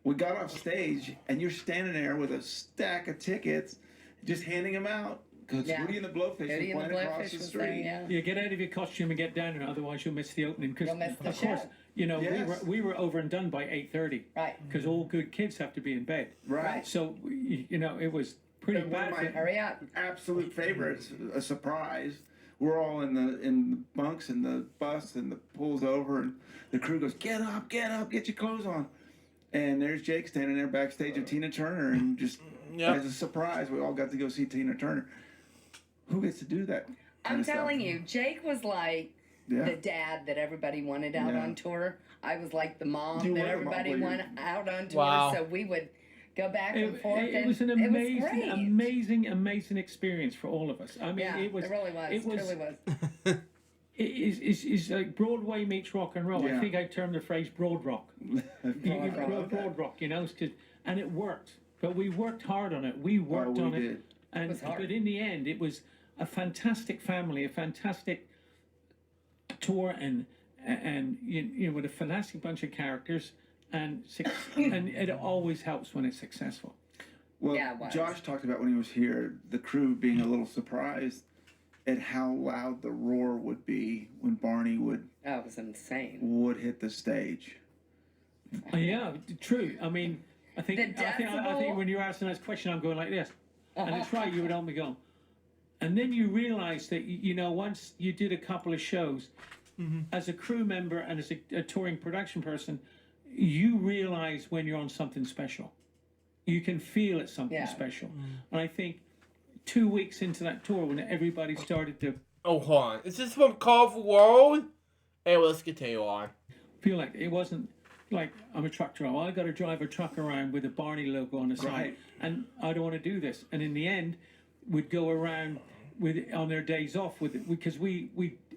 we got off stage and you're standing there with a stack of tickets, just handing them out because Yeah. Hootie and the Blowfish Hootie were and the playing across Blowfish the was street. there, yeah. You get out of your costume and get down there, otherwise you'll miss the opening. Because You'll miss the of course, show. Yes. we were over and done by 8:30. Right. Because all good kids have to be in bed. Right. So it was pretty And one bad. of my- Hurry up. Absolute favorites, a surprise. We're all in the bunks in the bus and the pulls over and the crew goes, get up, get your clothes on. And there's Jake standing there backstage with Tina Turner and just Yep. as a surprise, we all got to go see Tina Turner. Who gets to do that? kind I'm of stuff? telling you, Jake was like Yeah. the dad that everybody wanted out Yeah. on tour. I was like the mom You that were the mom, everybody well, you- wanted out on tour. Wow. So we would go back and forth. It and was an it was amazing, great. amazing experience for all of us. I mean, Yeah, it was. it really was. It was. Truly was. It's like Broadway meets rock and roll. Yeah. I think I termed the phrase broad rock. Broad rock, and it worked. But we worked hard on it. We worked we on it, did. and was hard. but in the end, it was a fantastic family, a fantastic tour, and with a fantastic bunch of characters, and it always helps when it's successful. Well, Yeah, it was. Josh talked about when he was here, the crew being a little surprised at how loud the roar would be when Barney would Oh, it was insane. hit the stage. Yeah, true. I mean, I think The I think decibel? when you're asking that question, I'm going like this, and Uh-huh. it's right. You would only go, and then you realise that once you did a couple of shows, as a crew member and as a touring production person, you realise when you're on something special. You can feel it's something Yeah. special, and I think 2 weeks into that tour, when everybody started to Oh, hold on. Is this from Colorful World? Hey, let's continue on. feel like it wasn't like I'm a truck driver. I got to drive a truck around with a Barney logo on the side, Right. and I don't want to do this. And in the end, we'd go around on their days off because we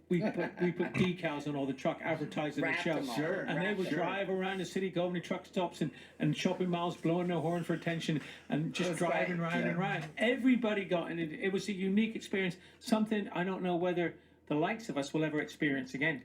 put decals on all the truck advertising the Wrapped show. them all. Sure. And they Wrapped would them. drive around the city, going to truck stops and shopping malls, blowing their horn for attention, and just was driving great. round and Yeah. round. Everybody got in it. It was a unique experience, something I don't know whether the likes of us will ever experience again.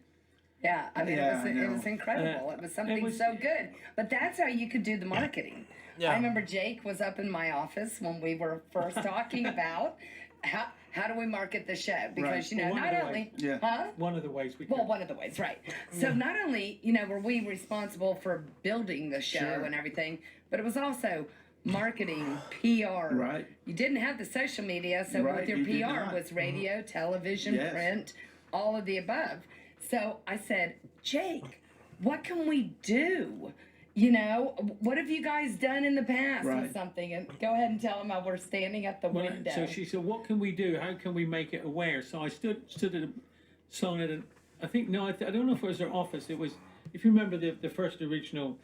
Yeah, I mean, Yeah, I it know. was incredible. It was something it was- so good. But that's how you could do the marketing. Yeah. I remember Jake was up in my office when we were first talking about how do we market the show? Because, Right. Well, one not of the only, ways. Yeah. huh? One of the ways we Well, could. one of the ways, right. So not only, were we responsible for building the show Sure. and everything, but it was also marketing, PR. Right. You didn't have the social media, so Right, with your you did PR not. was radio, television, Yes. print, all of the above. So I said, Jake, what can we do? What have you guys done in the past Right. with something? And go ahead and tell them how we're standing at the Well, window. so she said, "What can we do? How can we make it aware?" So I stood at a sign at I think I don't know if it was their office. It was, if you remember the first original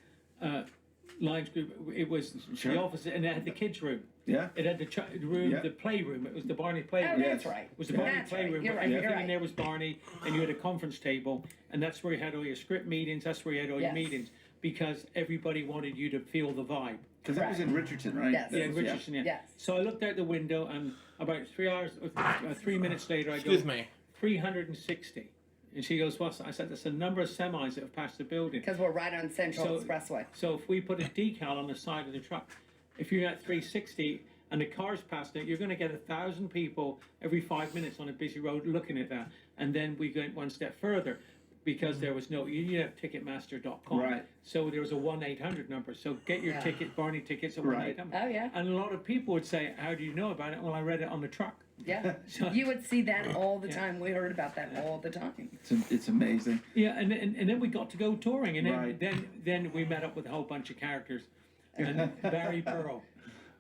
Lions group, it was Sure. the office, and it had the kids' room. Yeah. It had the room, Yeah. the playroom. It was the Barney Oh, playroom. that's Yes. right. It was the Barney That's right. playroom. You're Where right. You're everything in right. there was Barney, and you had a conference table, and that's where you had all your script meetings. That's where you had all Yes. your meetings, because everybody wanted you to feel the vibe. Because that was in Richardson, right? Yes. That Yeah, was- Richardson. Yeah. Yes. So I looked out the window, and about 3 minutes later, I Excuse go, me. 360. And she goes, what's that? I said, that's a number of semis that have passed the building. Because we're right on Central So- Expressway. So if we put a decal on the side of the truck, if you're at 360 and the car's passing it, you're going to get 1,000 people every 5 minutes on a busy road looking at that. And then we went one step further, because there was no, you have Ticketmaster.com. Right. So there was a 1-800 number. So get your Yeah. ticket, Barney tickets at Right. 1-800. Oh, yeah. And a lot of people would say, how do you know about it? Well, I read it on the truck. Yeah. So- You would see that all the Yeah. time. We heard about that all the time. It's amazing. Yeah, and then we got to go touring, and then Right. then we met up with a whole bunch of characters, and Barry Pearl,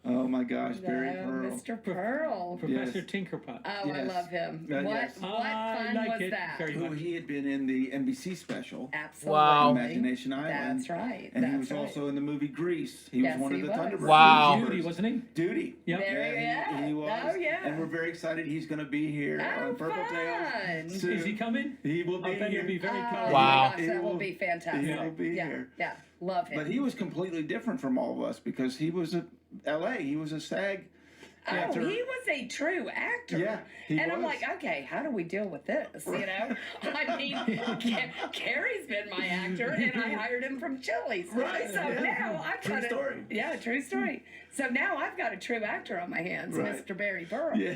Oh my gosh, Barry Oh, Pearl. Mr. Pearl. Professor Yes. Tinkerpot. Oh, I Yes. love him. Yes. What I fun like was it that? very Who much. he had been in the NBC special, Absolutely. Wow. Imagination Island. That's right. And That's he was right. also in the movie Grease. He Yes, was one he of the was. Thunderbirds. Wow. Judy, wasn't he? Duty. Yep. Very- yeah. He was. Oh, yeah. And we're very excited he's going to be here Oh, on Purple Tales. fun. soon. Is he coming? He will be I bet here. he'll be very Oh, colorful. Wow. my gosh, He that will will- be fantastic. he will be yeah. here. Yeah. Love him. But he was completely different from all of us because he was a LA. He was a SAG Oh, actor. he was a true actor. Yeah, he and I'm was. like, okay, how do we deal with this? You know, I mean, Carrie's been my actor, and I hired him from Chili's. Right, So yeah. now I've True got story. Yeah, true story. So now I've got a true actor on my hands, Right. Mr. Barry Pearl. Yeah.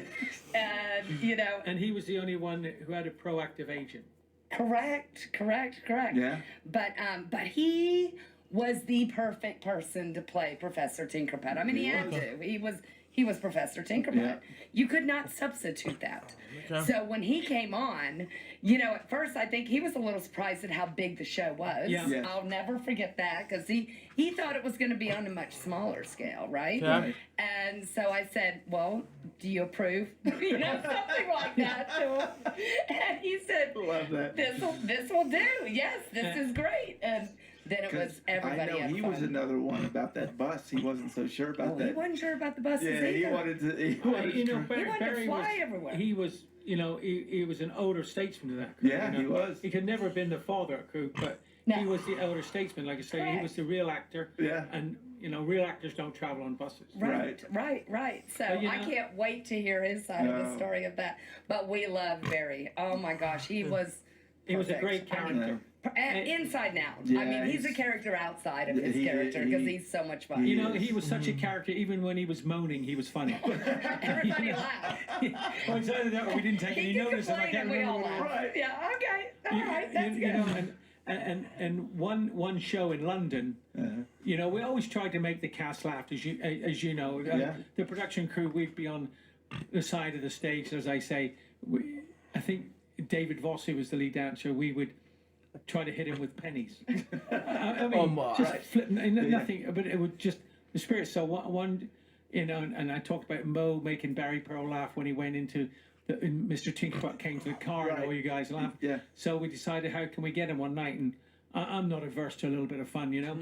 And you know, And he was the only one who had a proactive agent. correct. Yeah. But he was the perfect person to play Professor Tinkerpot. I mean, he had to. He was Professor Tinkerpot. Yeah. You could not substitute that. Okay. So when he came on, you know, at first I think he was a little surprised at how big the show was. Yeah. Yes. I'll never forget that because he thought it was going to be on a much smaller scale, right? Okay. And so I said, well, do you approve? You know, something like that to him. And he said, Love that. this will do. Yes, this is great. And then it was everybody I know had he fun. was another one about that bus. He wasn't so sure about Oh, that. he wasn't sure about the buses Yeah, he either. wanted to. He wanted You know, to. Barry, wanted to Barry fly was, everywhere. He was, you know, he was an older statesman of that crew. Yeah, you know? he was. He could never have been the father of crew, but No. he was the elder statesman. Like I say, he Correct. was the real actor. Yeah. And, you know, real actors don't travel on buses. Right. So But, you I know- can't wait to hear his side of the No. story of that. But we love Barry. Oh my gosh, he was. He was a perfect. great I mean, character. inside and out. Yeah, I mean, he's a he's- character outside of his he- character because he- he's so much fun. You know, Yes. he was such a character. Even when he was moaning, he was funny. Everybody laughed. Well, it's either that or we didn't take any He can notice, and I complain can't and we remember all what it was. laugh. Right. Yeah. Okay. All right. That's you good. know, and one show in London, you know, we always tried to make the cast laugh, as you know. Yeah. The production crew, we'd be on the side of the stage, as I say. I think David Voss, who was the lead dancer, we would try to hit him with pennies. I mean, Oh, my. just flipping, nothing, but it would just the spirit. So one, you know, and I talked about Mo making Barry Pearl laugh when he went into. Mr. Tinkerpot came to the car and all you guys laughed. Yeah. So we decided, how can we get him one night? And I'm not averse to a little bit of fun, you know.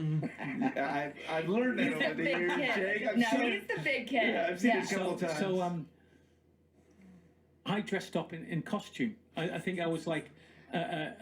I've learned that He's the over the big years, kid. Jake. I've No, seen he's it. the big kid. Yeah, I've seen it a couple times. So I dressed up in costume. I think I was like, I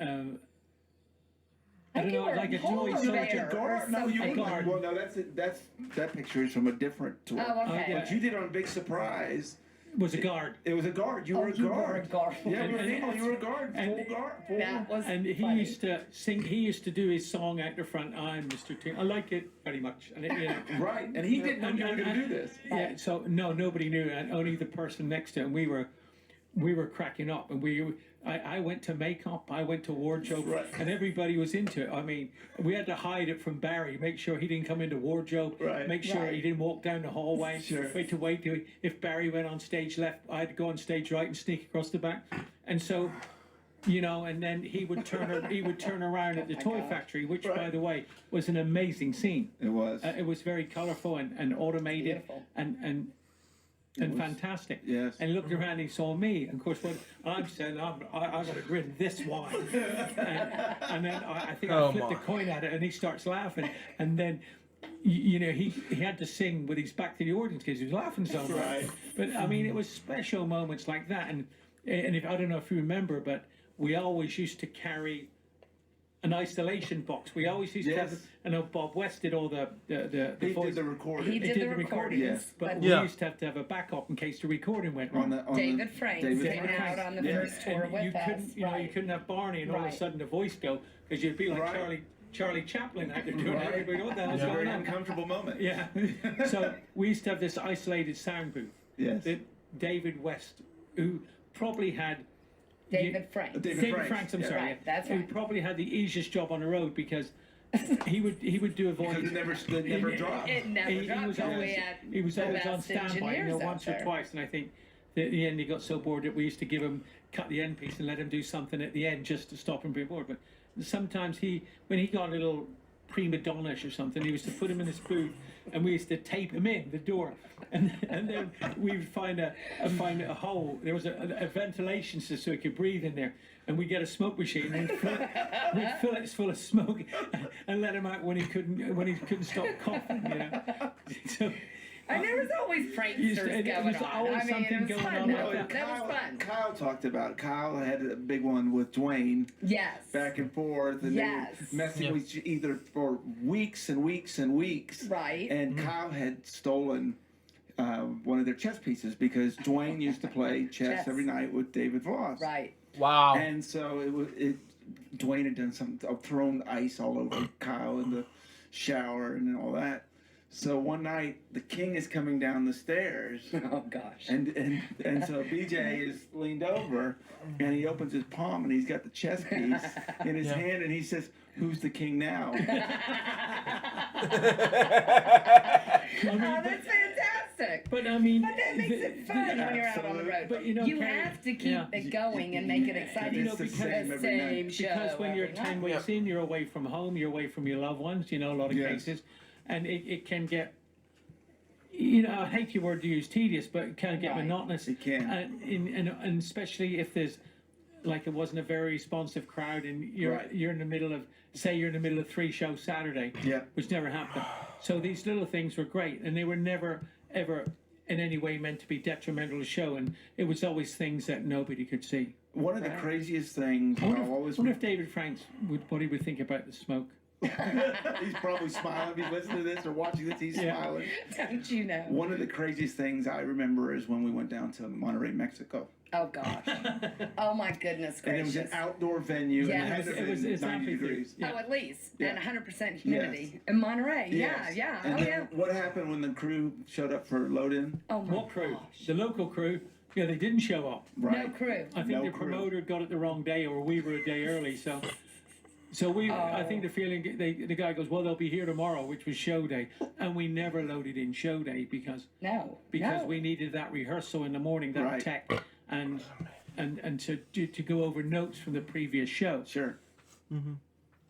don't you know, were like a polar toy bear. soldier. Guard? No, you A were guard. Well, no, that picture is from a different tour. Oh, okay. yeah. What you did on Big Surprise, Was a guard. it was a guard. You were a you guard. were a guard. Yeah, we were And- female. You were a guard. and- Full guard. Full. That was And he funny. used to sing. He used to do his song out the front. I'm Mr. Ting. I like it very much. And you know, Right, and he didn't know you were going to do this. Yeah. So no, nobody knew, and only the person next to him. We were cracking up, and I went to makeup, I went to wardrobe, Right. and everybody was into it. I mean, we had to hide it from Barry, make sure he didn't come into wardrobe, Right. make sure Right. he didn't walk down the hallway. Sure. Wait till if Barry went on stage left, I'd go on stage right and sneak across the back, and so. You know, and then he would turn around at the toy factory, which, by Right. the way, was an amazing scene. It was. It was very colourful and automated Beautiful. and was. fantastic. Yes. And he looked around and he saw me. And of course, what I'm saying, I got a grin this wide. and then I think I Oh, flipped a my. coin at it and he starts laughing. And then, you know, he had to sing with his back to the audience because he was laughing so much. Right. But I mean, it was special moments like that. And if, I don't know if you remember, but we always used to carry an isolation box. We always used to have. Yes. I know Bob West did all the He voice. did the recording. He They did the recording, recordings, yes. but but we Yeah. used to have a backup in case the recording went on wrong. the, on David the, Franks David came Franks. out on the Yeah. first tour And with you us. couldn't, you know, you right. couldn't have Barney and all of Right. a sudden the voice go because you'd be like Right. Charlie Chaplin out there doing Right. everybody. What the hell's It's a very going on? uncomfortable moment. Yeah. So we used to have this isolated sound booth Yes. that David West, who probably had David Franks. David Franks, I'm yeah. sorry, Right, that's who right. probably had the easiest job on the road because he would do a voice. Because it never dropped. It never He dropped was till we always, had he was the always on best standby, you know, engineers out once or there. twice, and I think At the end, he got so bored that we used to cut the end piece and let him do something at the end just to stop him being bored. But sometimes when he got a little prima donna-ish or something, he used to put him in his booth, and we used to tape him in the door, and then we would find a hole. There was a ventilation system so he could breathe in there, and we'd get a smoke machine and we'd fill it full of smoke and let him out when he couldn't stop coughing. You know, so. And there was always pranksters It was going on. always I mean, something it was going fun. on That like was fun. Kyle talked about it. Kyle had a big one with Dwayne. Yes. Back and forth, and Yes. they were messing with each either for weeks and weeks and weeks. Right. And Kyle had stolen one of their chess pieces because Dwayne used to play chess every night with David Voss. Right. Wow. And so Dwayne had done something, thrown ice all over Kyle in the shower and all that. So one night, the king is coming down the stairs. Oh gosh. And so BJ is leaned over, and he opens his palm, and he's got the chess piece in his hand, and he says, "Who's the king now?" Oh, that's fantastic. But I mean, But that makes it fun when you're out on the road. But, you know, you Carrie, have to keep it going and make it exciting. It's the same every night. show. because when you're every 10 night. weeks in, you're away from home, you're away from your loved ones, you know, a lot of Yes. cases. And it can get, you know, I hate your word to use tedious, but it can get Right. monotonous. It can. And especially if there's, like, it wasn't a very responsive crowd and you're in the middle of, say you're in the middle of 3 shows Saturday, Yeah. which never happened. So these little things were great, and they were never, ever in any way meant to be detrimental to the show, and it was always things that nobody could see. One of the craziest things I wonder, I'll always wonder if David Franks what he would think about the smoke. he's probably smiling if he's listening to this or watching this. He's smiling. Don't you know? One of the craziest things I remember is when we went down to Monterrey, Mexico, Oh gosh. Oh my goodness and it gracious. was an outdoor venue, Yeah. and it had to It have was been it's 90 amphitheater. degrees. Yeah. Oh, at least. Yeah. And 100% humidity. In Monterey. Yes. Yeah. And Oh, then yeah. what happened when the crew showed up for load-in? Oh, my What crew? gosh. The local crew. Yeah, they didn't show up. No crew. I think No the crew. promoter got it the wrong day, or we were a day early. So we. I think the feeling the guy goes, well, they'll be here tomorrow, which was show day, and we never loaded in show day because No. we needed that rehearsal in the morning, that Right. tech, and to go over notes from the previous show. Sure.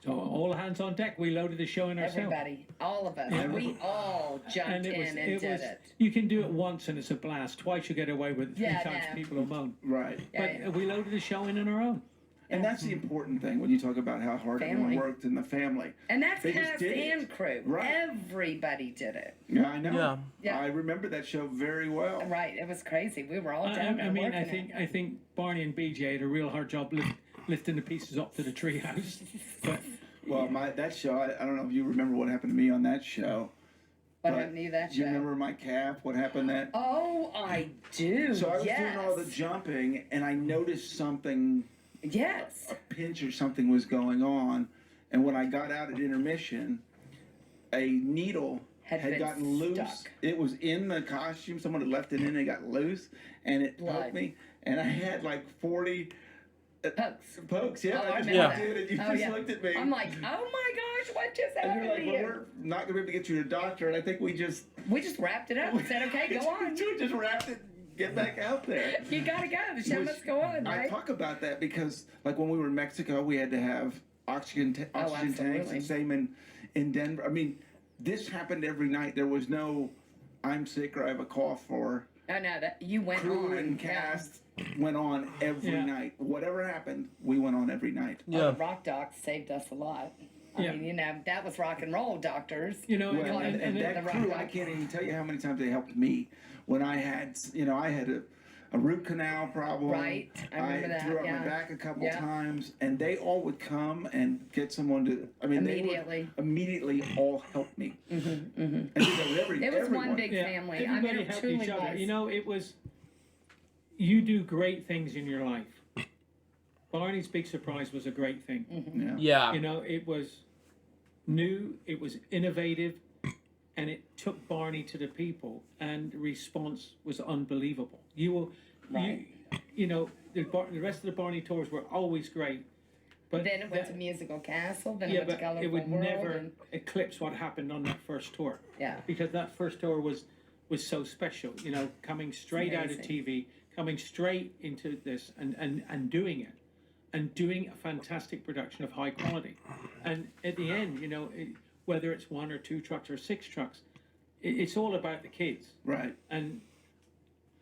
So all hands on deck. We loaded the show in ourselves. Everybody. All of us. We all jumped And in and did it. You can do it once and it's a blast. Twice you get away with it. 3 Yeah, times no. people will moan. Right. Yeah, But we loaded the show in on our own. And that's the important thing when you talk about how hard everyone Family. worked in the family. And that's They just cast did it. and crew. Right. Everybody did it. Yeah, I know. Yeah. Yeah. I remember that show very well. Right. It was crazy. We were all down there I mean, working I think Barney and BJ had a real hard job lifting the pieces up to the treehouse. But Well, that show, I don't know if you remember what happened to me on that show. What but happened to you that Do you show? remember my calf? What happened that? Oh, I do. So I was yes. doing all the jumping, and I noticed something, Yes. a pinch or something was going on. And when I got out at intermission, a needle Had had been gotten loose. stuck. It was in the costume. Someone had left it in. It got loose, and it Blood. poked me. And I had like 40 Pokes. Yeah, Oh, I I just remember walked that. in, and you Oh, just yeah. looked at me. I'm like, oh my gosh, what just and happened you're like, to well, you? we're not going to be able to get you to a doctor. And I think we just We just wrapped it up and said, okay, go on. We just wrapped it. Get back out there. You gotta go. The show Which must go on, I right? talk about that because, like, when we were in Mexico, we had to have oxygen tanks, absolutely. and same in Denver. I mean, this happened every night. There was no, I'm sick or I have a cough, or Oh no, that you went crew on. and cast went on every Yeah. night. Whatever happened, we went on every night. Yeah. Yeah. The rock docs saved us a lot. I Yeah. mean, you know, that was rock and roll doctors. you know, Well, and the that rock crew, I docs. can't even tell you how many times they helped me when I had, I had a root canal problem. Right, I remember that, threw out yeah. my back a couple Yeah. times, and they all would come and get someone to. I mean, Immediately. they would immediately all help me. Mm-hmm, And It was everyone. one big yeah, family. I mean, everybody it helped truly each other. was. You know, it was. You do great things in your life. Barney's Big Surprise was a great thing. Mm-hmm. Yeah. You know, it was new, it was innovative, and it took Barney to the people, and the response was unbelievable. Right. You know, the rest of the Barney tours were always great, but Then it went to Musical Castle. Then yeah, it went to but Colorful it would World. never And, eclipse what happened on that first tour. yeah. Because that first tour was so special. You know, coming straight out of Amazing. TV, coming straight into this and doing it, and doing a fantastic production of high quality. And at the end, you know, whether it's 1 or 2 trucks or 6 trucks, it's all about the kids. Right. And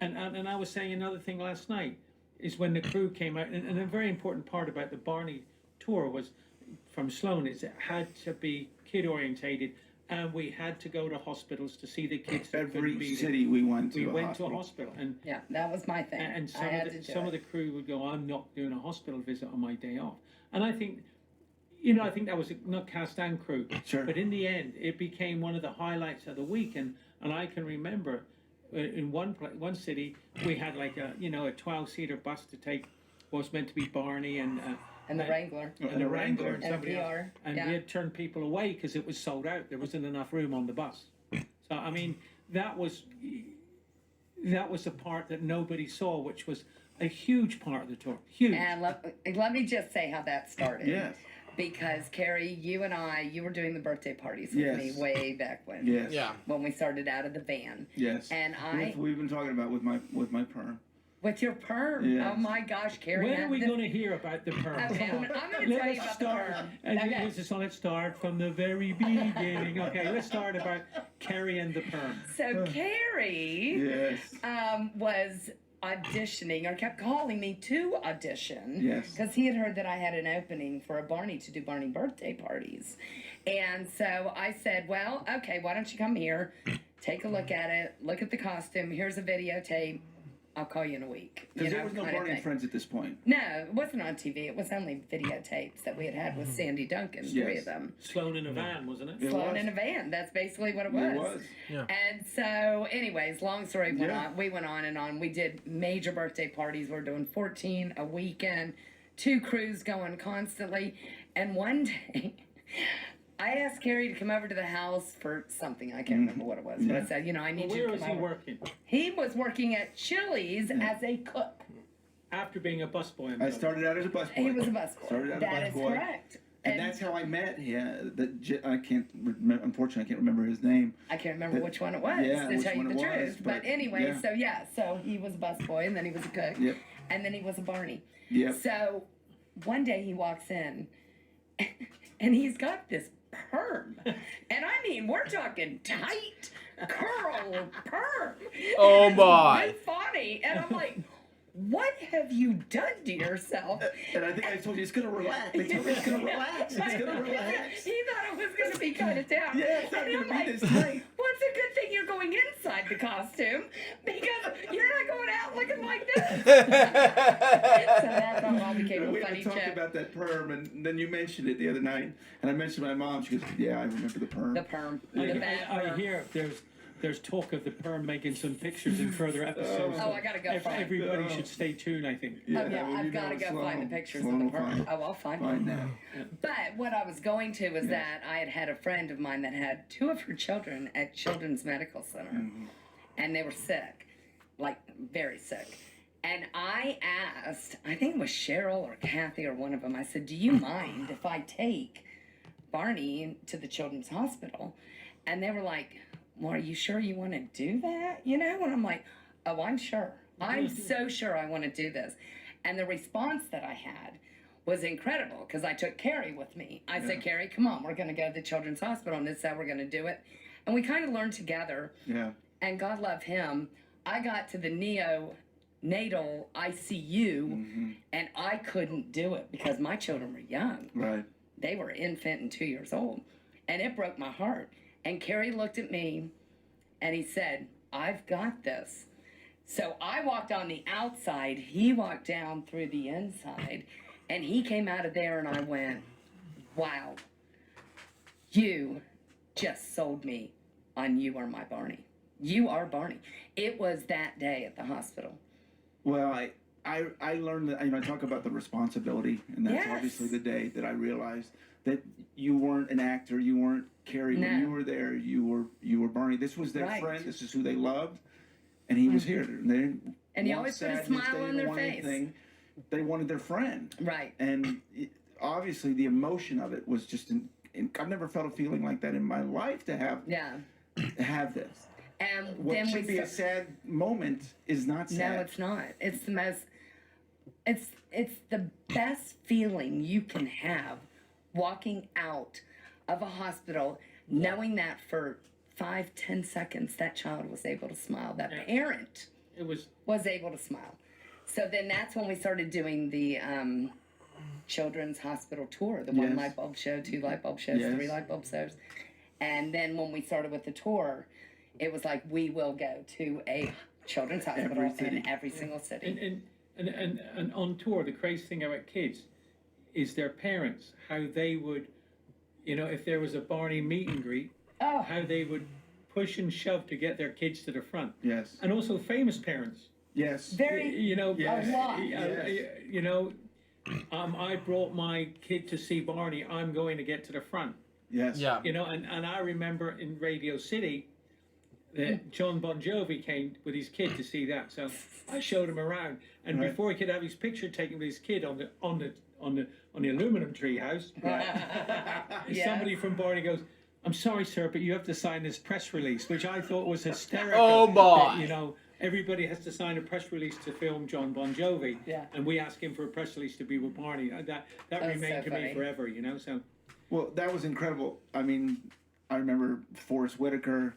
I was saying another thing last night is when the crew came out, and a very important part about the Barney tour was from Sloan is it had to be kid orientated, and we had to go to hospitals to see the kids. that couldn't Every be there. city we went to. We a went hospital. to a hospital, and Yeah, that was my thing. and I had to do some it. of the crew would go, "I'm not doing a hospital visit on my day off," and I think. You know, I think that was not cast and crew, Sure. but in the end, it became one of the highlights of the week. And I can remember in one city we had like a 12-seater bus to take what was meant to be Barney and the Wrangler. and the Wrangler and And somebody else, PR, and yeah. we had turned people away because it was sold out. There wasn't enough room on the bus. So I mean, that was the part that nobody saw, which was a huge part of the tour. Huge. And let me just say how that started. Yes. Because Carrie, you and you were doing the birthday parties with Yes. me way back when. Yes. Yeah. When we started out of the van. Yes. And We've been talking about with my perm. with your perm. Yes. Oh my gosh, Carrie. When had are we the- going to hear about the perm? Okay, Come on. I'm gonna Let tell you us about the start. perm. And Okay. this is on it. Start from the very beginning. Okay, let's start about Carrie and the perm. So Carrie Yes. was auditioning or kept calling me to audition. Yes. Because he had heard that I had an opening for a Barney to do Barney birthday parties. And so I said, well, okay, why don't you come here, take a look at it, look at the costume, here's a videotape, I'll call you in a week. Because You there was no kind of Barney and thing. Friends at this point. No, it wasn't on TV. It was only videotapes that we had had with Sandy Duncan, 3 Yes. of them. Sloan in a van, wasn't it? It Flown was. in a van. That's basically what it was. It was. Yeah. And so, anyways, long story went Yeah. on. We went on and on. We did major birthday parties. We're doing 14 a weekend, 2 crews going constantly. And one day, I asked Carrie to come over to the house for something. I can't remember what it was. But I Yeah. said, I need you Where to was come he over. working? He was working at Chili's as a cook. After being a busboy. I himself. started out as a busboy. He was a busboy. Started out That as is a busboy. correct. And that's how I met him. I can't remember. Unfortunately, I can't remember his name. I can't remember That- which one it was, yeah, to which tell you one the it was, truth. But but anyway, yeah. so he was a busboy, and then he was a cook, Yep. and then he was a Barney. Yep. So one day he walks in, and he's got this perm, and I mean, we're talking tight curl perm. Oh, It's my. really funny, and I'm like, what have you done to yourself? And I think I told you it's gonna relax. They told me it's gonna relax. It's gonna relax. He thought it was going to be kind of down. Yeah, it's not And gonna I'm be like, this tight. well, it's a good thing you're going inside the costume because you're not going out looking like this. So that all became We a had funny talked joke. about that perm, and then you mentioned it the other night, and I mentioned my mom. She goes, "Yeah, I remember the perm." The perm. Yeah. The bad I perm. hear there's talk of the perm making some pictures in further episodes. Oh, I gotta go find it. Everybody should stay tuned, I think. Oh, yeah, well, you I've got to know, go Sloan- find the pictures Sloan of the will perm. find- Oh, I'll find Find them. that. But what I was going to was that I had a friend of mine that had 2 of her children at Children's Medical Center, Mm-hmm. and they were sick, like very sick. And I asked, I think it was Cheryl or Kathy or one of them, I said, do you mind if I take Barney to the Children's Hospital? And they were like, well, are you sure you want to do that? You know? And I'm like, oh, I'm sure. I'm so sure I want to do this. And the response that I had was incredible because I took Carrie with me. I said, Carrie, come on, we're going to go to the Children's Hospital and this is how we're going to do it. And we kind of learned together. Yeah. And God love him, I got to the neonatal ICU and I couldn't do it because my children were young. Right. They were infant and 2 years old. And it broke my heart. And Carrie looked at me and he said, I've got this. So I walked on the outside, he walked down through the inside, and he came out of there and I went, wow, you just sold me on You Are My Barney. You are Barney. It was that day at the hospital. Well, I learned that, I talk about the responsibility, and that's Yes. obviously the day that I realized that you weren't an actor, you weren't Carrie. No. When you were there, you were Barney. This was their Right. friend. This is who they loved, and he was here. And they didn't And he want always put a sadness, smile they on didn't their want face. anything. They wanted their friend, Right. and obviously the emotion of it was just. I've never felt a feeling like that in my life to have Yeah. this. And what then should be a sad moment is not sad. No, it's not. It's the most. It's the best feeling you can have, walking out of a hospital, knowing that for 5-10 seconds that child was able to smile. That parent It was able to smile. So then that's when we started doing the children's hospital tour. The one Yes. light bulb show, 2 light bulb shows, Yes. 3 light bulb shows. And then when we started with the tour, it was like we will go to a children's hospital Every city. in every single city. and on tour, the crazy thing about kids is their parents, how they would, if there was a Barney meet and greet, Oh. how they would push and shove to get their kids to the front. Yes. And also famous parents. Yes. Very Yes. a lot. I brought my kid to see Barney. I'm going to get to the front. Yes. Yeah. And I remember in Radio City that John Bon Jovi came with his kid to see that. So I showed him around, and Right. before he could have his picture taken with his kid on the aluminum tree house, somebody from Barney goes, "I'm sorry, sir, but you have to sign this press release," which I thought was hysterical. Oh, my. That, everybody has to sign a press release to film John Bon Jovi. Yeah. And we ask him for a press release to be with Barney. That That's remained so to me funny. forever. So. Well, that was incredible. I mean, I remember Forrest Whitaker.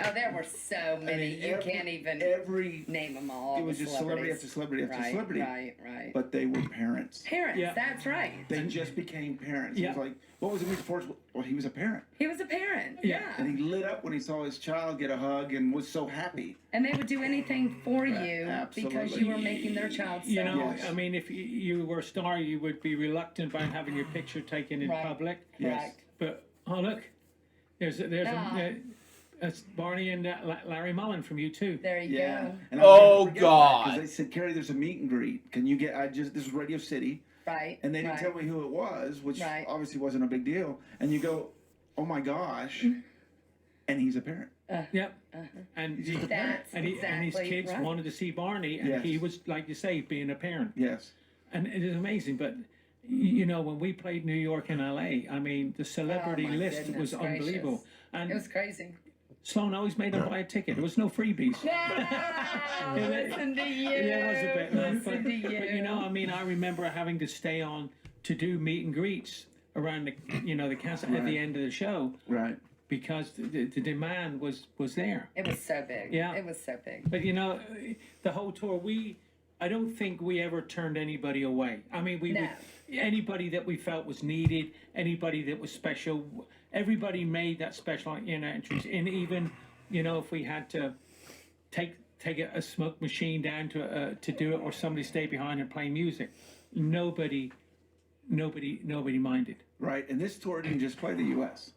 Oh, there were so many. You can't even Every name them all. it was the just celebrity celebrities. after celebrity after Right, celebrity. right. But they were parents. Parents, Yeah. that's right. They just became parents. Yeah. It was like, what was it with Forrest? Well, he was a parent. He was a parent. Yeah. Yeah. And he lit up when he saw his child get a hug and was so happy. And they would do anything for you because Absolutely. you were making their child so Yes. I mean, if you were a star, you would be reluctant about having your picture taken in Right. public. Yes. Correct. But look, that's Barney and Larry Mullen from U2. There you Yeah. go. And Oh, Because God. they said, Carrie, there's a meet and greet. Can you get? This is Radio City, Right. and they didn't right. tell me who it was, which Right. obviously wasn't a big deal. And you go, oh my gosh, and he's a parent. Yep. And He's just a parent. That's and his exactly kids right. wanted to see Barney, and Yes. he was, like you say, being a parent. Yes. And it is amazing, but when we played New York and LA, I mean, the celebrity Oh, my list goodness was unbelievable. gracious. And It was crazy. Sloan always made them buy a ticket. There was no freebies. Listen to you. Yeah, it was a bit rough, Listen to you. but I mean, I remember having to stay on to do meet and greets around the castle at the Right. end of the show Right. because the demand was there. It was so big. Yeah. It was so big. But the whole tour, I don't think we ever turned anybody away. I mean, No. anybody that we felt was needed, anybody that was special, everybody made that special entrance. And even, if we had to take a smoke machine down to do it, or somebody stay behind and play music, nobody minded. Right. And this tour didn't just play the U.S.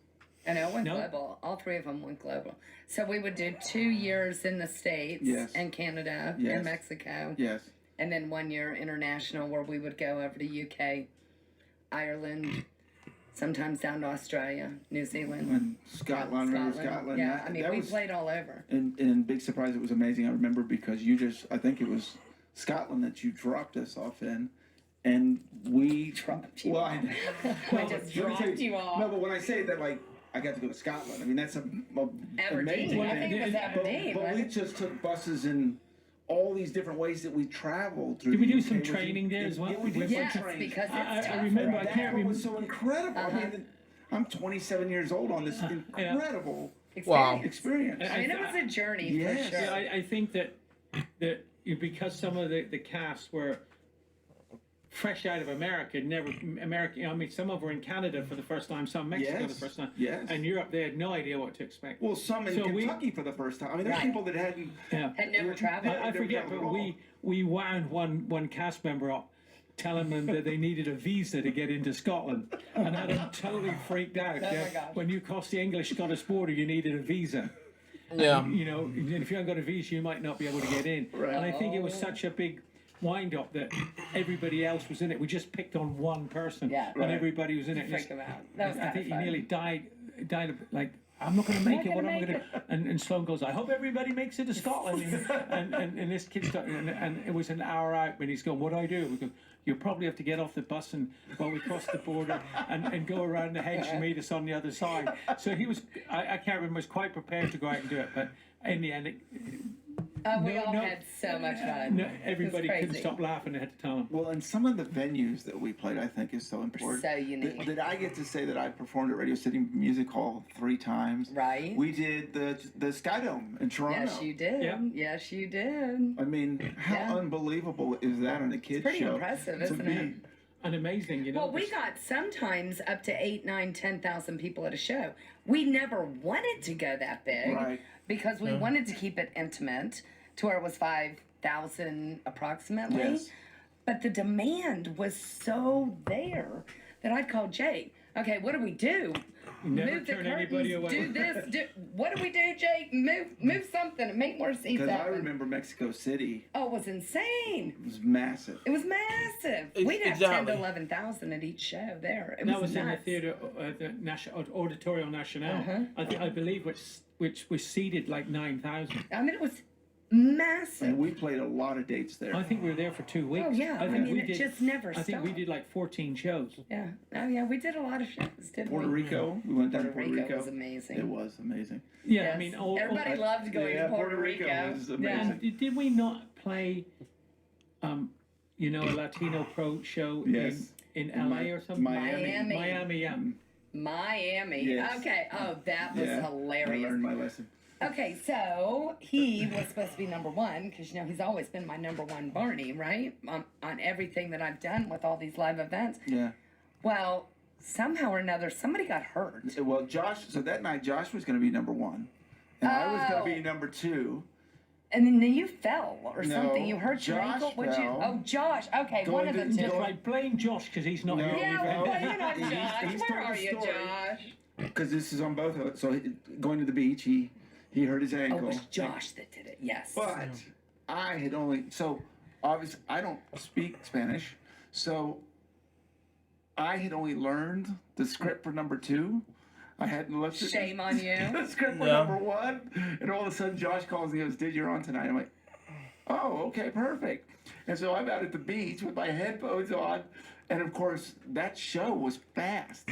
And it went No. global. All 3 of them went global. So we would do 2 years in the States Yes. and Canada Yes. and Mexico. Yes. And then 1 year international where we would go over to UK, Ireland, sometimes down to Australia, New Zealand, And Scotland. Remember Scotland? Yeah, That- I mean, that we was- played all over. And big surprise, it was amazing. I remember because I think it was Scotland that you dropped us off in, and we Dropped you well, off. I I just let me tell dropped you off. No, but when I say that, like I got to go to Scotland. I mean that's a Aberdeen. amazing I thing. think it was Aberdeen. But we wasn't it? just took buses in all these different ways that we traveled through. Did we the do UK, some which training there as well? Yeah, we did Yes, some training. because I- it's I tough. remember, I right? can't That was so incredible. I mean, I'm 27 years old on this incredible Wow. Experience. experience. I mean, it was a journey Yes. for sure. Yeah, I think that because some of the cast were fresh out of America, I mean, some of them were in Canada for the first time, some Mexico Yes. the first time, Yes. and Europe, they had no idea what to expect. Well, some in So we- Kentucky for the first time. I mean, there's Right. people that hadn't. Yeah. Had never traveled. I forget, but we wound one cast member up, telling them that they needed a visa to get into Scotland, and had them totally freaked out. Oh my gosh. When you crossed the English-Scottish border, you needed a visa. Yeah. And if you haven't got a visa, you might not be able to get in. Right. And I think it was such a big wind-up that everybody else was in it. We just picked on one person, Yeah. and Right. everybody was in it. Freak them out. That was I kind think of he fun. nearly died of like I'm not going to make it. Not What gonna am I make going to? And Sloan goes, I hope everybody makes it to Scotland. And this kid started, and it was an hour out when he's going, what do I do? We go, you'll probably have to get off the bus and while we cross the border and go around the hedge and meet us on the other side. So he was, I can't remember, was quite prepared to go out and do it, but in the end, We all had so much fun. everybody It was couldn't crazy. stop laughing. I had to tell him. Well, and some of the venues that we played, I think, is so important. So unique. Did I get to say that I performed at Radio City Music Hall 3 times? Right. We did the Sky Dome in Toronto. Yes, you did. Yeah. Yes, you did. I mean, how Yeah. unbelievable is that on a kid's Pretty show? impressive, to isn't be, it? And amazing, you know. Well, we got sometimes up to 8, 9, 10,000 people at a show. We never wanted to go that big Right. because we wanted to keep it intimate to where it was 5,000 approximately. Yes. But the demand was so there that I'd call Jake. Okay, what do we do? Never Move the turn curtains, anybody away. do this, what do we do, Jake? Move something and make more seats Because I happen. remember Mexico City Oh, it was insane. was massive. It was massive. Ex- We'd have exactly. 10 to 11,000 at each show there. It That was was in the nuts. theatre, the Auditorio Nacional. I believe, which was seated like 9,000. I mean, it was massive. And we played a lot of dates there. I think we were there for 2 weeks. Oh, yeah. I think mean, we it did, just never I think we stopped. did like 14 shows. Yeah. Oh, yeah. We did a lot of shows, didn't Puerto we? Rico. We went down to Puerto Puerto Rico Rico. was amazing. It was amazing. Yeah, Yes. I mean, Everybody loved going Yeah, to Puerto Rico. was amazing. Yeah. did we not play, a Latino pro show Yes. in LA or something? Miami. Miami, yeah. Miami. Yes. Okay. Oh, that was Yeah. I hilarious. learned my lesson. Okay, so he was supposed to be number one because he's always been my number one Barney, right? On everything that I've done with all these live events. Yeah. Well, somehow or another, somebody got hurt. Well, Josh. So that night, Josh was going to be number 1, and I was going Oh. to be number 2. And then you fell or No, something. You hurt your Josh ankle. What'd you? fell. Oh, Josh. Okay, one Going of the to- two. Just like blame Josh because he's not No. here. Yeah, well, well, you're not he's- Josh. he's Where told are the you, story. Josh? Because this is on both of it. So going to the beach, he hurt his Oh, ankle. it was Josh that did it. Yes. But I had only obviously I don't speak Spanish, so I had only learned the script for number 2. I hadn't looked at Shame on you. the script for Yeah. number 1, and all of a sudden Josh calls me and goes, "Dude, you're on tonight." I'm like, "Oh, okay, perfect." And so I'm out at the beach with my headphones on, and of course that show was fast.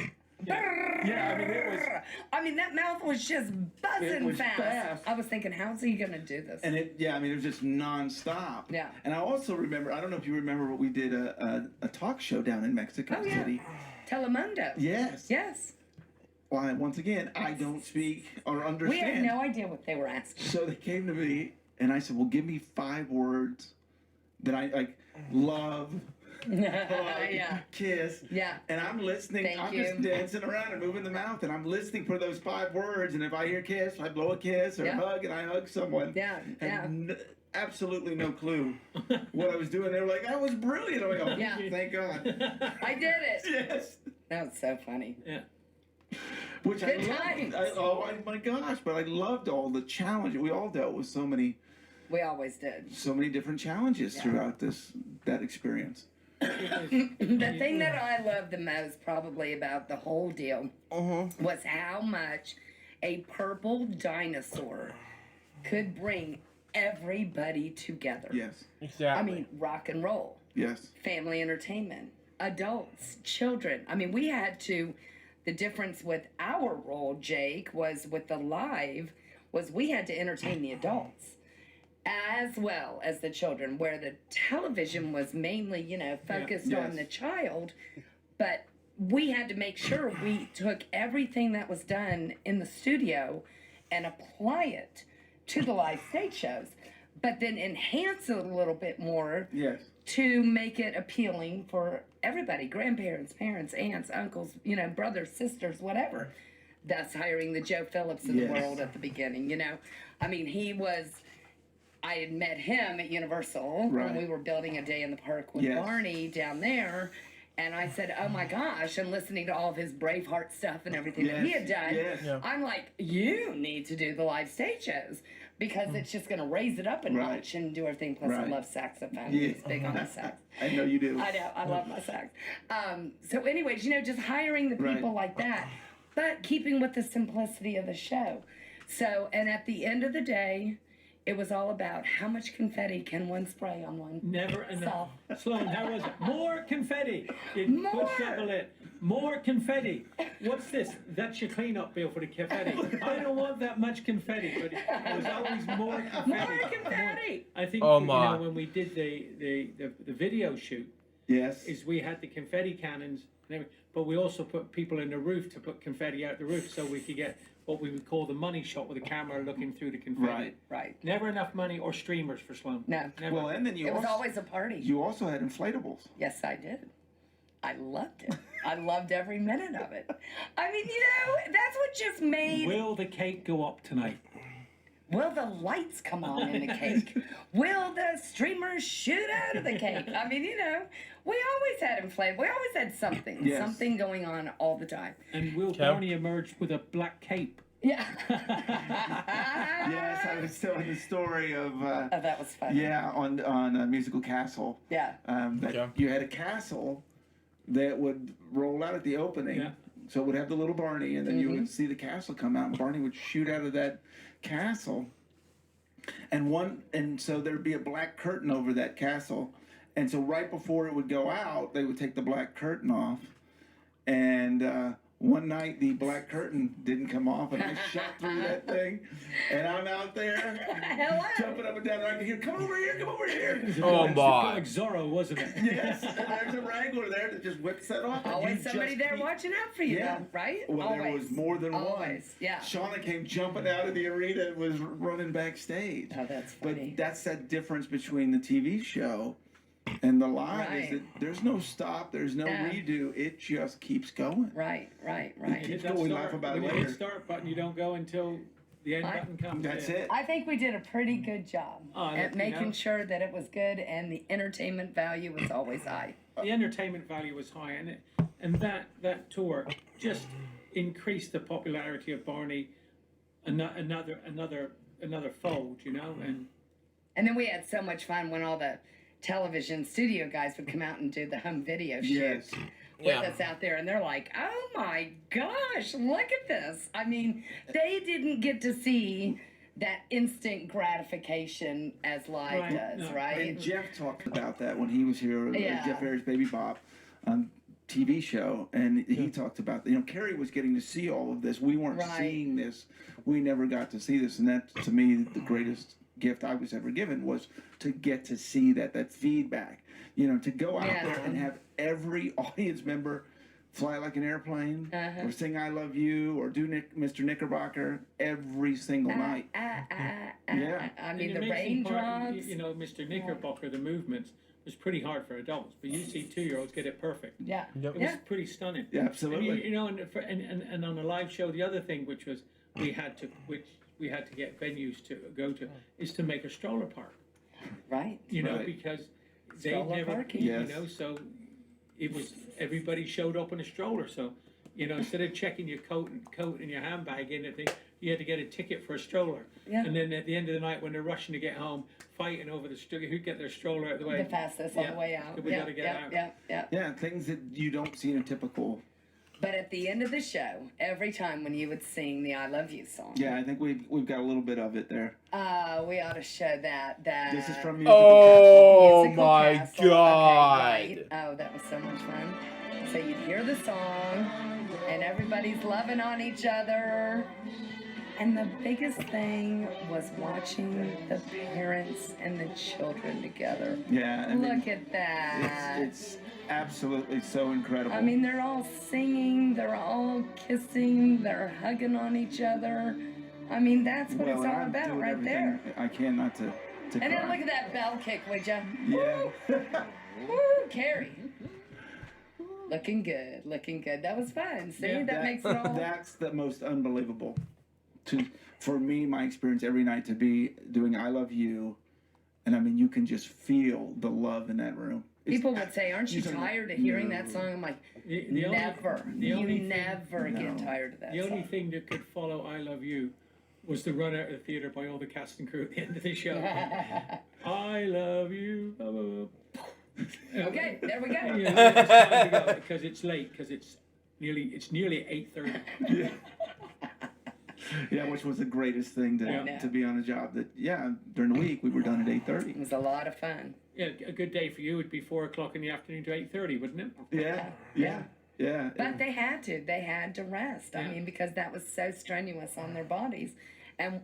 Yeah, I mean it was. I mean, that mouth was just buzzing It was fast. fast. I was thinking, how's he gonna do this? And it was just nonstop. Yeah. And I also remember, I don't know if you remember, but we did a talk show down in Mexico Oh, yeah. City. Telemundo. Yes. Yes. Why, once again, I don't speak or We understand. had no idea what they were asking. So they came to me and I said, well, give me 5 words that I like: love, hug, Yeah. kiss. Yeah. And I'm listening. Thank I'm you. just dancing around and moving the mouth, and I'm listening for those 5 words. And if I hear kiss, I blow a kiss, or Yeah. hug, and I hug someone. Yeah, Had yeah. absolutely no clue what I was doing. They were like, "That was brilliant." I'm like, "Oh, Yeah. thank God." I did it. Yes. That was so funny. Yeah. Which Good I times. loved. Oh my gosh! But I loved all the challenges. We all dealt with so many We always did. different challenges throughout that experience. The thing that I loved the most, probably about the whole deal, was how much a purple dinosaur could bring everybody together. Yes. Exactly. I mean, rock and roll, Yes. family entertainment, adults, children. I mean, we had to. The difference with our role, Jake, was with the live, was we had to entertain the adults as well as the children, where the television was mainly, focused Yes. on the child, but we had to make sure we took everything that was done in the studio and apply it to the live stage shows, but then enhance it a little bit more Yes. to make it appealing for everybody, grandparents, parents, aunts, uncles, brothers, sisters, whatever. Thus hiring the Joe Phillips of the Yes. world at the beginning, I mean, I had met him at Universal when Right. we were building A Day in the Park with Yes. Barney down there. And I said, oh my gosh, and listening to all of his Braveheart stuff and everything that he had done, Yes. Yeah. I'm like, you need to do the live stage shows because it's just going to raise it up a Right. notch and do everything. Plus, I Right. love saxophone. Yeah. He's big on the sax. I know you do. I know, I love my sax. So, anyways, just hiring the Right. people like that. but keeping with the simplicity of the show. So, and at the end of the day, it was all about how much confetti can one spray on one. Never enough. Sloan, how was it? More confetti. More. Quadruple it. More confetti. What's this? That's your cleanup bill for the confetti. I don't want that much confetti, but it was always more confetti. More confetti. I think Oh, my. when we did the video shoot, Yes. is we had the confetti cannons and everything, but we also put people in the roof to put confetti out the roof so we could get what we would call the money shot with the camera looking through the confetti. Right. Right. Never enough money or streamers for Sloan. No. Never. Well, and then you It was also, always a party. you also had inflatables. Yes, I did. I loved it. I loved every minute of it. I mean, you know, that's what just made. Will the cake go up tonight? Will the lights come on in the cake? Will the streamers shoot out of the cake? I mean, you know, we always had inflatable. We always had something, Yes. something going on all the time. And will Okay. Barney emerge with a black cape? Yeah. Yes, I was telling the story of. Oh, that was funny. Yeah, on Musical Castle. Yeah. That Yeah. you had a castle that would roll out at the opening. Yeah. So it would have the little Barney, and then you would see the castle come out, and Barney would shoot out of that castle. And so there'd be a black curtain over that castle. And so right before it would go out, they would take the black curtain off. And one night the black curtain didn't come off, and I shot through that thing, and I'm out there Hello. jumping up and down. I can hear, come over here, come over here. Oh, my. Like Zorro, wasn't it? Yes, and there's a wrangler there that just whips that off. and Always you somebody just there keep- watching out for you, Yeah. though, right? Well, Always. there was more than one. Always, yeah. Shauna came jumping out of the arena and was running backstage. Oh, that's funny. But that's that difference between the TV show and the live is Right. that there's no stop, there's no No. redo. It just keeps going. Right. You Keep hit that going, we laugh about it when you hit later. start button, you don't go until the end I- button comes. That's Yeah. it. I think we did a pretty good job Oh, at you making know. sure that it was good and the entertainment value was always high. The entertainment value was high, and that tour just increased the popularity of Barney. Another fold, you know, And then we had so much fun when all the television studio guys would come out and do the home video shoot Yes. with Yeah. us out there, and they're like, "Oh my gosh, look at this!" I mean, they didn't get to see that instant gratification as live Right. does, No. right? And Jeff talked about that when he was here, Yeah. Jeff Ayers' Baby Bop TV show, and he talked about, Carrie was getting to see all of this. We weren't Right. seeing this. We never got to see this, and that, to me, the greatest gift I was ever given was to get to see that feedback. To go out Yeah. there and have every audience member fly like an airplane, or sing "I Love You," or do Mr. Knickerbocker every single night. Yeah. I and mean, the the amazing part, raindrops. you know, Mr. Knickerbocker, the movements was pretty hard for adults, but you see 2-year-olds get it perfect. Yeah. Yep. It was pretty stunning. Yeah, And absolutely. you know, and on a live show, the other thing which we had to get venues to go to is to make a stroller park. Right. You know, Right. because they Stroller never, parking. Yes. you know, so it was everybody showed up in a stroller. So, instead of checking your coat and your handbag in it, you had to get a ticket for a stroller. Yeah. And then at the end of the night, when they're rushing to get home, fighting over who'd get their stroller out of the way. The fastest all Yeah. the way out. We Yep, gotta get yep, out. Yep, yep. Yeah, things that you don't see in a typical. But at the end of the show, every time when you would sing the "I Love You" song, Yeah, I think we've got a little bit of it there. we ought to show that. This is from Musical Oh Musical my Castle. god. Okay, right. Oh, that was so much fun. So you'd hear the song, and everybody's loving on each other. And the biggest thing was watching the parents and the children together. Castle. Yeah, I mean, Look at that. it's absolutely so incredible. I mean, they're all singing, they're all kissing, they're hugging on each other. I mean, that's what it's and all I'm about doing right everything there. I can not to And then cry. look at that bell kick, would ya? Yeah. Woo, Carrie. Looking good, looking good. That was fun. See, Yeah, that makes it all. That's the most unbelievable. For me, my experience every night to be doing "I Love You," and I mean, you can just feel the love in that room. It's- People would say, "Aren't you These are- tired of hearing that No. song?" I'm like, The only- never. the You only thing- never get No. tired of that The only song. thing that could follow "I Love You" was the run out of the theater by all the cast and crew at the end of the show. I love you. Okay, there we go. You know, it's time to go because it's late, because it's It's nearly 8:30. Yeah. Yeah, which was the greatest thing Yeah. to be on a job that, during the week we were done at 8:30. It was a lot of fun. Yeah, a good day for you would be 4 o'clock in the afternoon to 8:30, wouldn't it? Yeah. But they had to rest. I Yeah. mean, because that was so strenuous on their bodies. And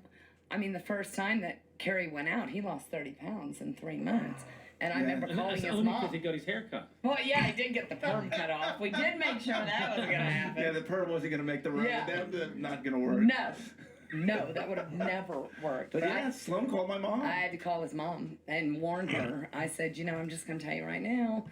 I mean, the first time that Kerry went out, he lost 30 pounds in 3 months. And I remember And calling that's his only because mom. he got his hair cut. Well, yeah, he did get the perm cut off. We did make sure that wasn't going to happen. Yeah, the perm wasn't going to make the run. Yeah. That's not going to work. No, that would have never worked. But yeah, Sloan called my mom. I had to call his mom and warn her. I said, you know, I'm just going to tell you right now,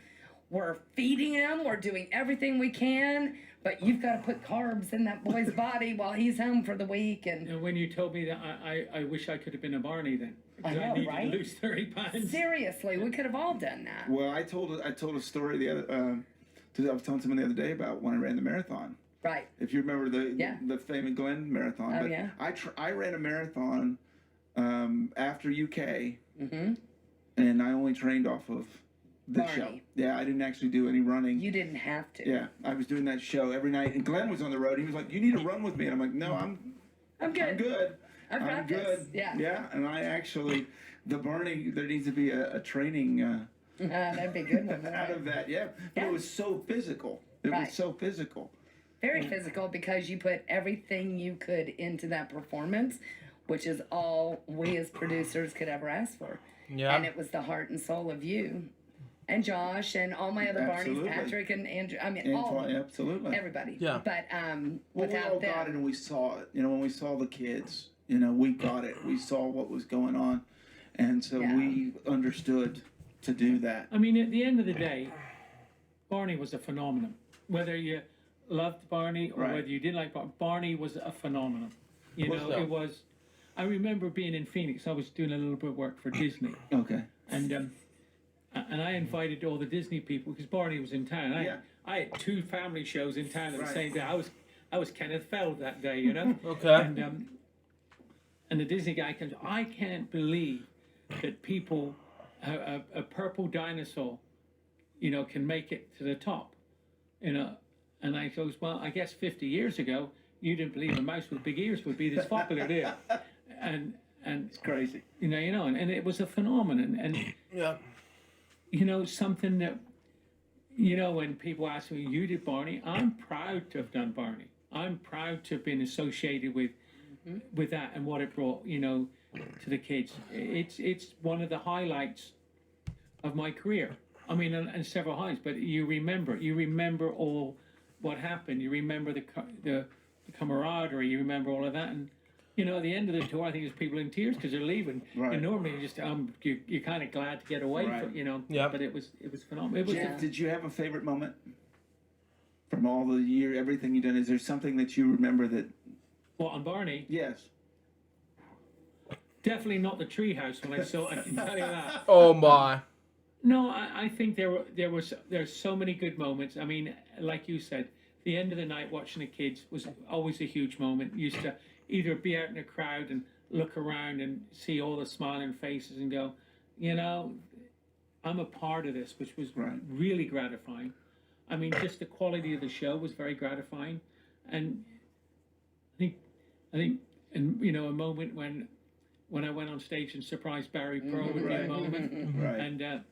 we're feeding him, we're doing everything we can, but you've got to put carbs in that boy's body while he's home for the week. And When you told me that, I wish I could have been a Barney then. I Because know, needed right? to lose 30 pounds. seriously, we could have all done that. Well, I told a story the other. I was telling someone the other day about when I ran the marathon. Right. If you remember Yeah. the famous Glen marathon. Oh, but yeah. I ran a marathon after UK, Mm-hmm. and I only trained off of the Barney. show. Yeah, I didn't actually do any running. You didn't have to. Yeah, I was doing that show every night, and Glenn was on the road. He was like, "You need to run with me," and I'm like, "No, I'm good. I'm good. I've I'm got this. good." Yeah. Yeah, and I actually, the Barney, there needs to be a training That'd be a good one. out of that. Yeah, but Yeah. it was so physical. It Right. was so physical. Very physical because you put everything you could into that performance, which is all we as producers could ever ask for. Yeah. And it was the heart and soul of you and Josh and all my other Absolutely. Barneys, Patrick and Andrew. I mean, all of Antoine, them. Absolutely. Everybody. Yeah. But Well, we without all got it them. and we saw it. You know, when we saw the kids, you know, we got it. We saw what was going on, and so Yeah. we understood to do that. I mean, at the end of the day, Barney was a phenomenon. Whether you loved Barney or Right. whether you didn't like Barney, Barney was a phenomenon. You Was know, that? it was. I remember being in Phoenix. I was doing a little bit of work for Disney, Okay. and I invited all the Disney people because Barney was in town. Yeah. I had 2 family shows in town at the Right. same day. I was Kenneth Feld that day, you know. Okay. And the Disney guy comes. I can't believe that people, a purple dinosaur, you know, can make it to the top, you know. And I goes, well, I guess 50 years ago, you didn't believe a mouse with big ears would be this popular, did you? And It's crazy. you know, and it was a phenomenon, and Yeah. you know, something that, you know, when people ask me, you did Barney, I'm proud to have done Barney. I'm proud to have been associated with that and what it brought, you know, to the kids. It's one of the highlights of my career. I mean, and several highlights, but you remember all what happened. You remember the camaraderie. You remember all of that, and you know, at the end of the tour, I think there's people in tears because they're leaving. Right. And normally, you just you're kind of glad to get away Right. from, you know. Yeah. But it was phenomenal. It was Yeah. Did you have a favorite moment from all the year, everything you've done? Is there something that you remember that? well, on Barney, Yes. definitely not the treehouse when I saw it. I can tell you that. Oh my. No, I think there's so many good moments. I mean, like you said, the end of the night watching the kids was always a huge moment. Used to either be out in a crowd and look around and see all the smiling faces and go, you know, I'm a part of this, which was Right. really gratifying. I mean, just the quality of the show was very gratifying, and I think, and you know, a moment when I went on stage and surprised Barry Pearl with Right. a moment, Right. and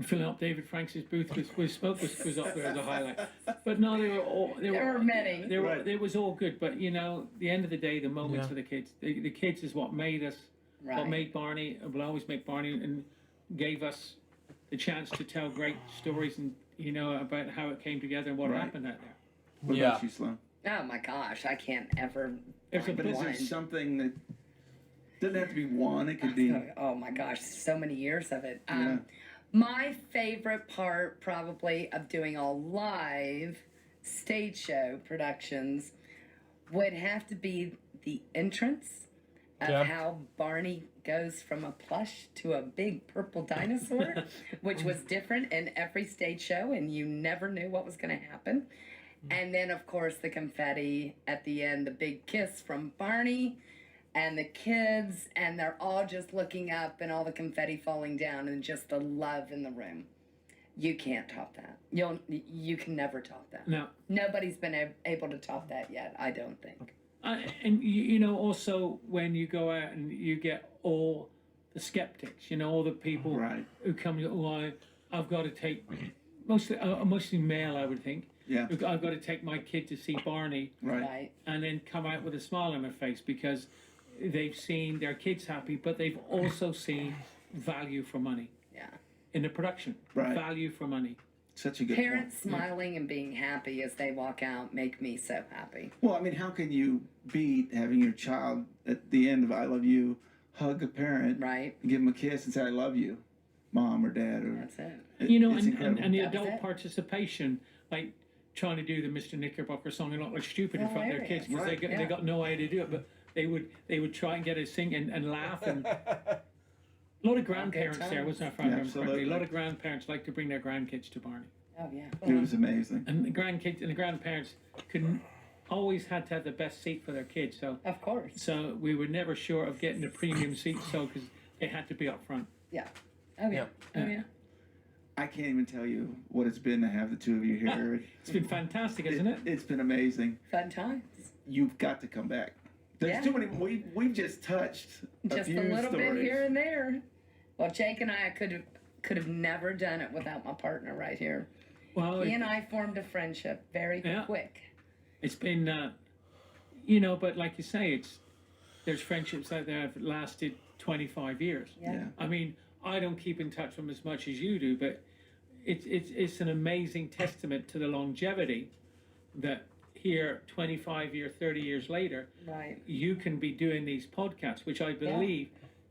filling up David Franks' booth with smoke was up there as a highlight. But no, they were all There were many. Right. It was all good. But you know, the end of the day, the moments Yeah. for the kids, the kids is what made us, what Right. made Barney, will always make Barney, and gave us the chance to tell great stories and you know about how it came together and what Right. happened out there. What Yeah. about you, Sloan? Oh my gosh, I can't ever. There's a find But is there one. something that doesn't have to be one? It could be. Oh my gosh, so many years of it. Yeah. My favorite part, probably, of doing all live stage show productions would have to be the entrance of Yeah. how Barney goes from a plush to a big purple dinosaur, which was different in every stage show, and you never knew what was going to happen. And then, of course, the confetti at the end, the big kiss from Barney and the kids, and they're all just looking up and all the confetti falling down and just the love in the room. You can't top that. You can never top that. No. Nobody's been able to top that yet, I don't think. And you know, also when you go out and you get all the skeptics, you know, all the people Right. who come, I've got to take, mostly male, I would think. Yeah. I've got to take my kid to see Barney, Right. and then come out with a smile on their face because they've seen their kids happy, but they've also seen value for money Yeah. in the production. Right. Value for money. Such a good Parents smiling and being happy as they walk out make me so happy. Well, I mean, how can you beat having your child at the end of "I love you" hug a parent, Right. and give them a kiss and say "I love you," mom or dad, or That's it. You know, it's and incredible. the That was adult it. participation, like trying to do the Mr. Knickerbocker song and not look stupid in front of their kids because Right. they got no idea to do it, but they would try and get us sing and laugh and a lot of grandparents there, wasn't there? If I remember correctly? Absolutely. A lot of grandparents like to bring their grandkids to Barney, Oh yeah. It was amazing. and the grandkids and the grandparents couldn't always had to have the best seat for their kids, Of course. so we were never sure of getting the premium seat, so because they had to be up front. Yeah. Oh yeah. Oh yeah. I can't even tell you what it's been to have the two of you here. It's been fantastic, isn't it? It's been amazing. Fun times. You've got to come back. There's Yeah. too many. We've just touched Just few a little stories. bit here and there. Well, Jake and I could have never done it without my partner right here. Well, He and I formed a friendship very Yeah. quick. it's been, you know, but like you say, there's friendships out there that have lasted 25 years. Yeah. Yeah. I mean, I don't keep in touch with them as much as you do, but it's an amazing testament to the longevity that here 25 years, 30 years later, Right. you can be doing these podcasts, which I believe,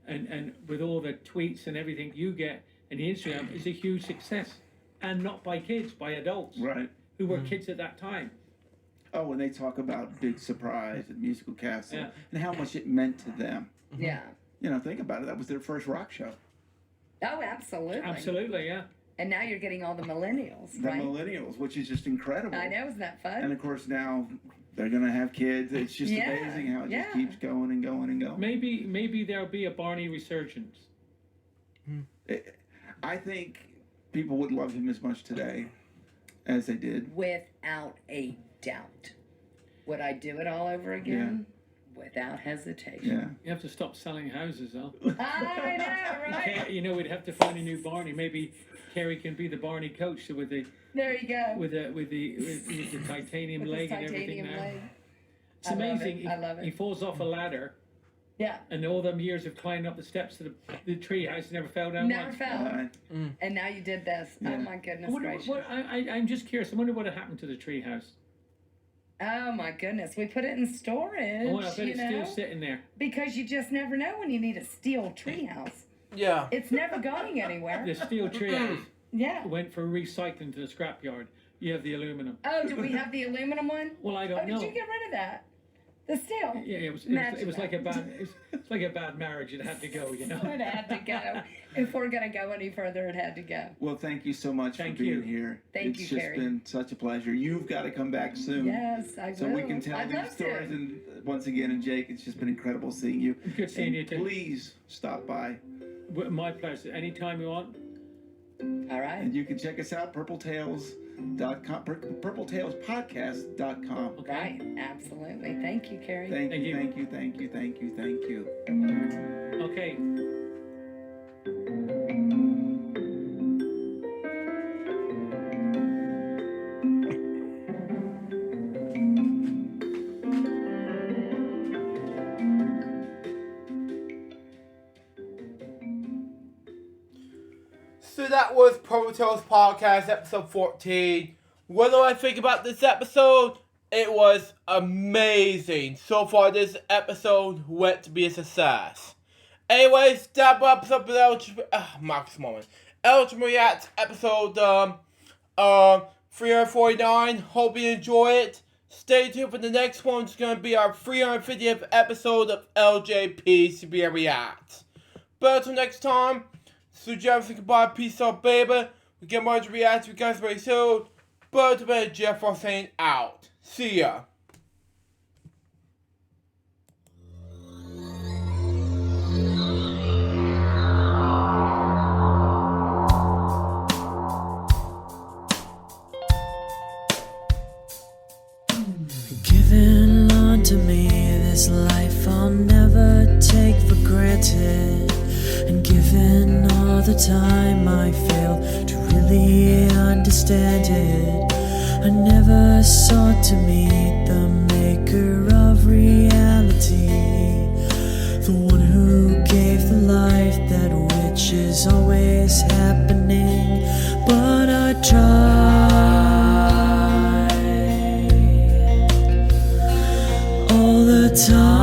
and with all the tweets and everything you get and the Instagram is a huge success, and not by kids, by adults Right. who were kids at that time. Oh, and they talk about Big Surprise and Musical Castle Yeah. and how much it meant to them. Yeah. You know, think about it. That was their first rock show. Oh, absolutely. Absolutely, yeah. And now you're getting all the millennials, The right? millennials, which is just incredible. I know, isn't that fun? And of course now they're gonna have kids. It's just Yeah, amazing how it yeah. just keeps going and going and going. Maybe there'll be a Barney resurgence. I think people would love him as much today as they did. Without a doubt. Would I do it all over again? Without hesitation. Yeah. You have to stop selling houses, though. I know, right? You know, we'd have to find a new Barney. Maybe Kerry can be the Barney coach with the There you go. with the titanium With leg his and everything. titanium Now leg. it's I love amazing. it. I love it. He falls off a ladder, Yeah. and all them years of climbing up the steps to the tree house, never fell down Never once. fell. Uh, And now you did this. Yeah. Oh my I goodness wonder gracious. I'm just curious. I wonder what happened to the tree house. Oh my goodness. We put it in storage. Oh, I bet you it's know? still sitting there. Because you just never know when you need a steel treehouse. Yeah. It's never going anywhere. The steel tree house Yeah. went for recycling to the scrapyard. You have the aluminum. Oh, do we have the aluminum one? Well, I Oh, don't did know. you get rid of that? The steel. Yeah, it was Imagine like a that. bad it's like a bad marriage. It had to go, you know. It had to go. If we're gonna go any further, it had to go. well, thank you so much Thank for being you. here. Thank it's you, just Carrie. been such a pleasure. You've got to come back soon. Yes, I will. So we can tell I'd these love stories. to. And once again, and Jake, it's just been incredible seeing you. Good seeing And you too. Please stop by. My pleasure. Anytime you want. All right. And you can check us out, purpletails.com, purpletailspodcast.com. Right. Absolutely. Thank you, Carrie. Thank Thank you, you. thank you, thank you, thank you, thank you. Okay. So that was Purple Tales Podcast, episode 14. What do I think about this episode? It was amazing. So far, this episode went to be a success. Anyways, that wraps up with Marcus Moment. Ultimate React episode 349. Hope you enjoy it. Stay tuned for the next one. It's going to be our 350th episode of LJPCBM React. But until next time, so Jeff, goodbye, peace out, baby. We get more to react to you guys very soon. But Jeff was saying out. See ya. This life I'll never take for granted. And given all the time I failed to really understand it, I never sought to meet the maker of reality, the one who gave the life that which is always happening. But I tried all the time.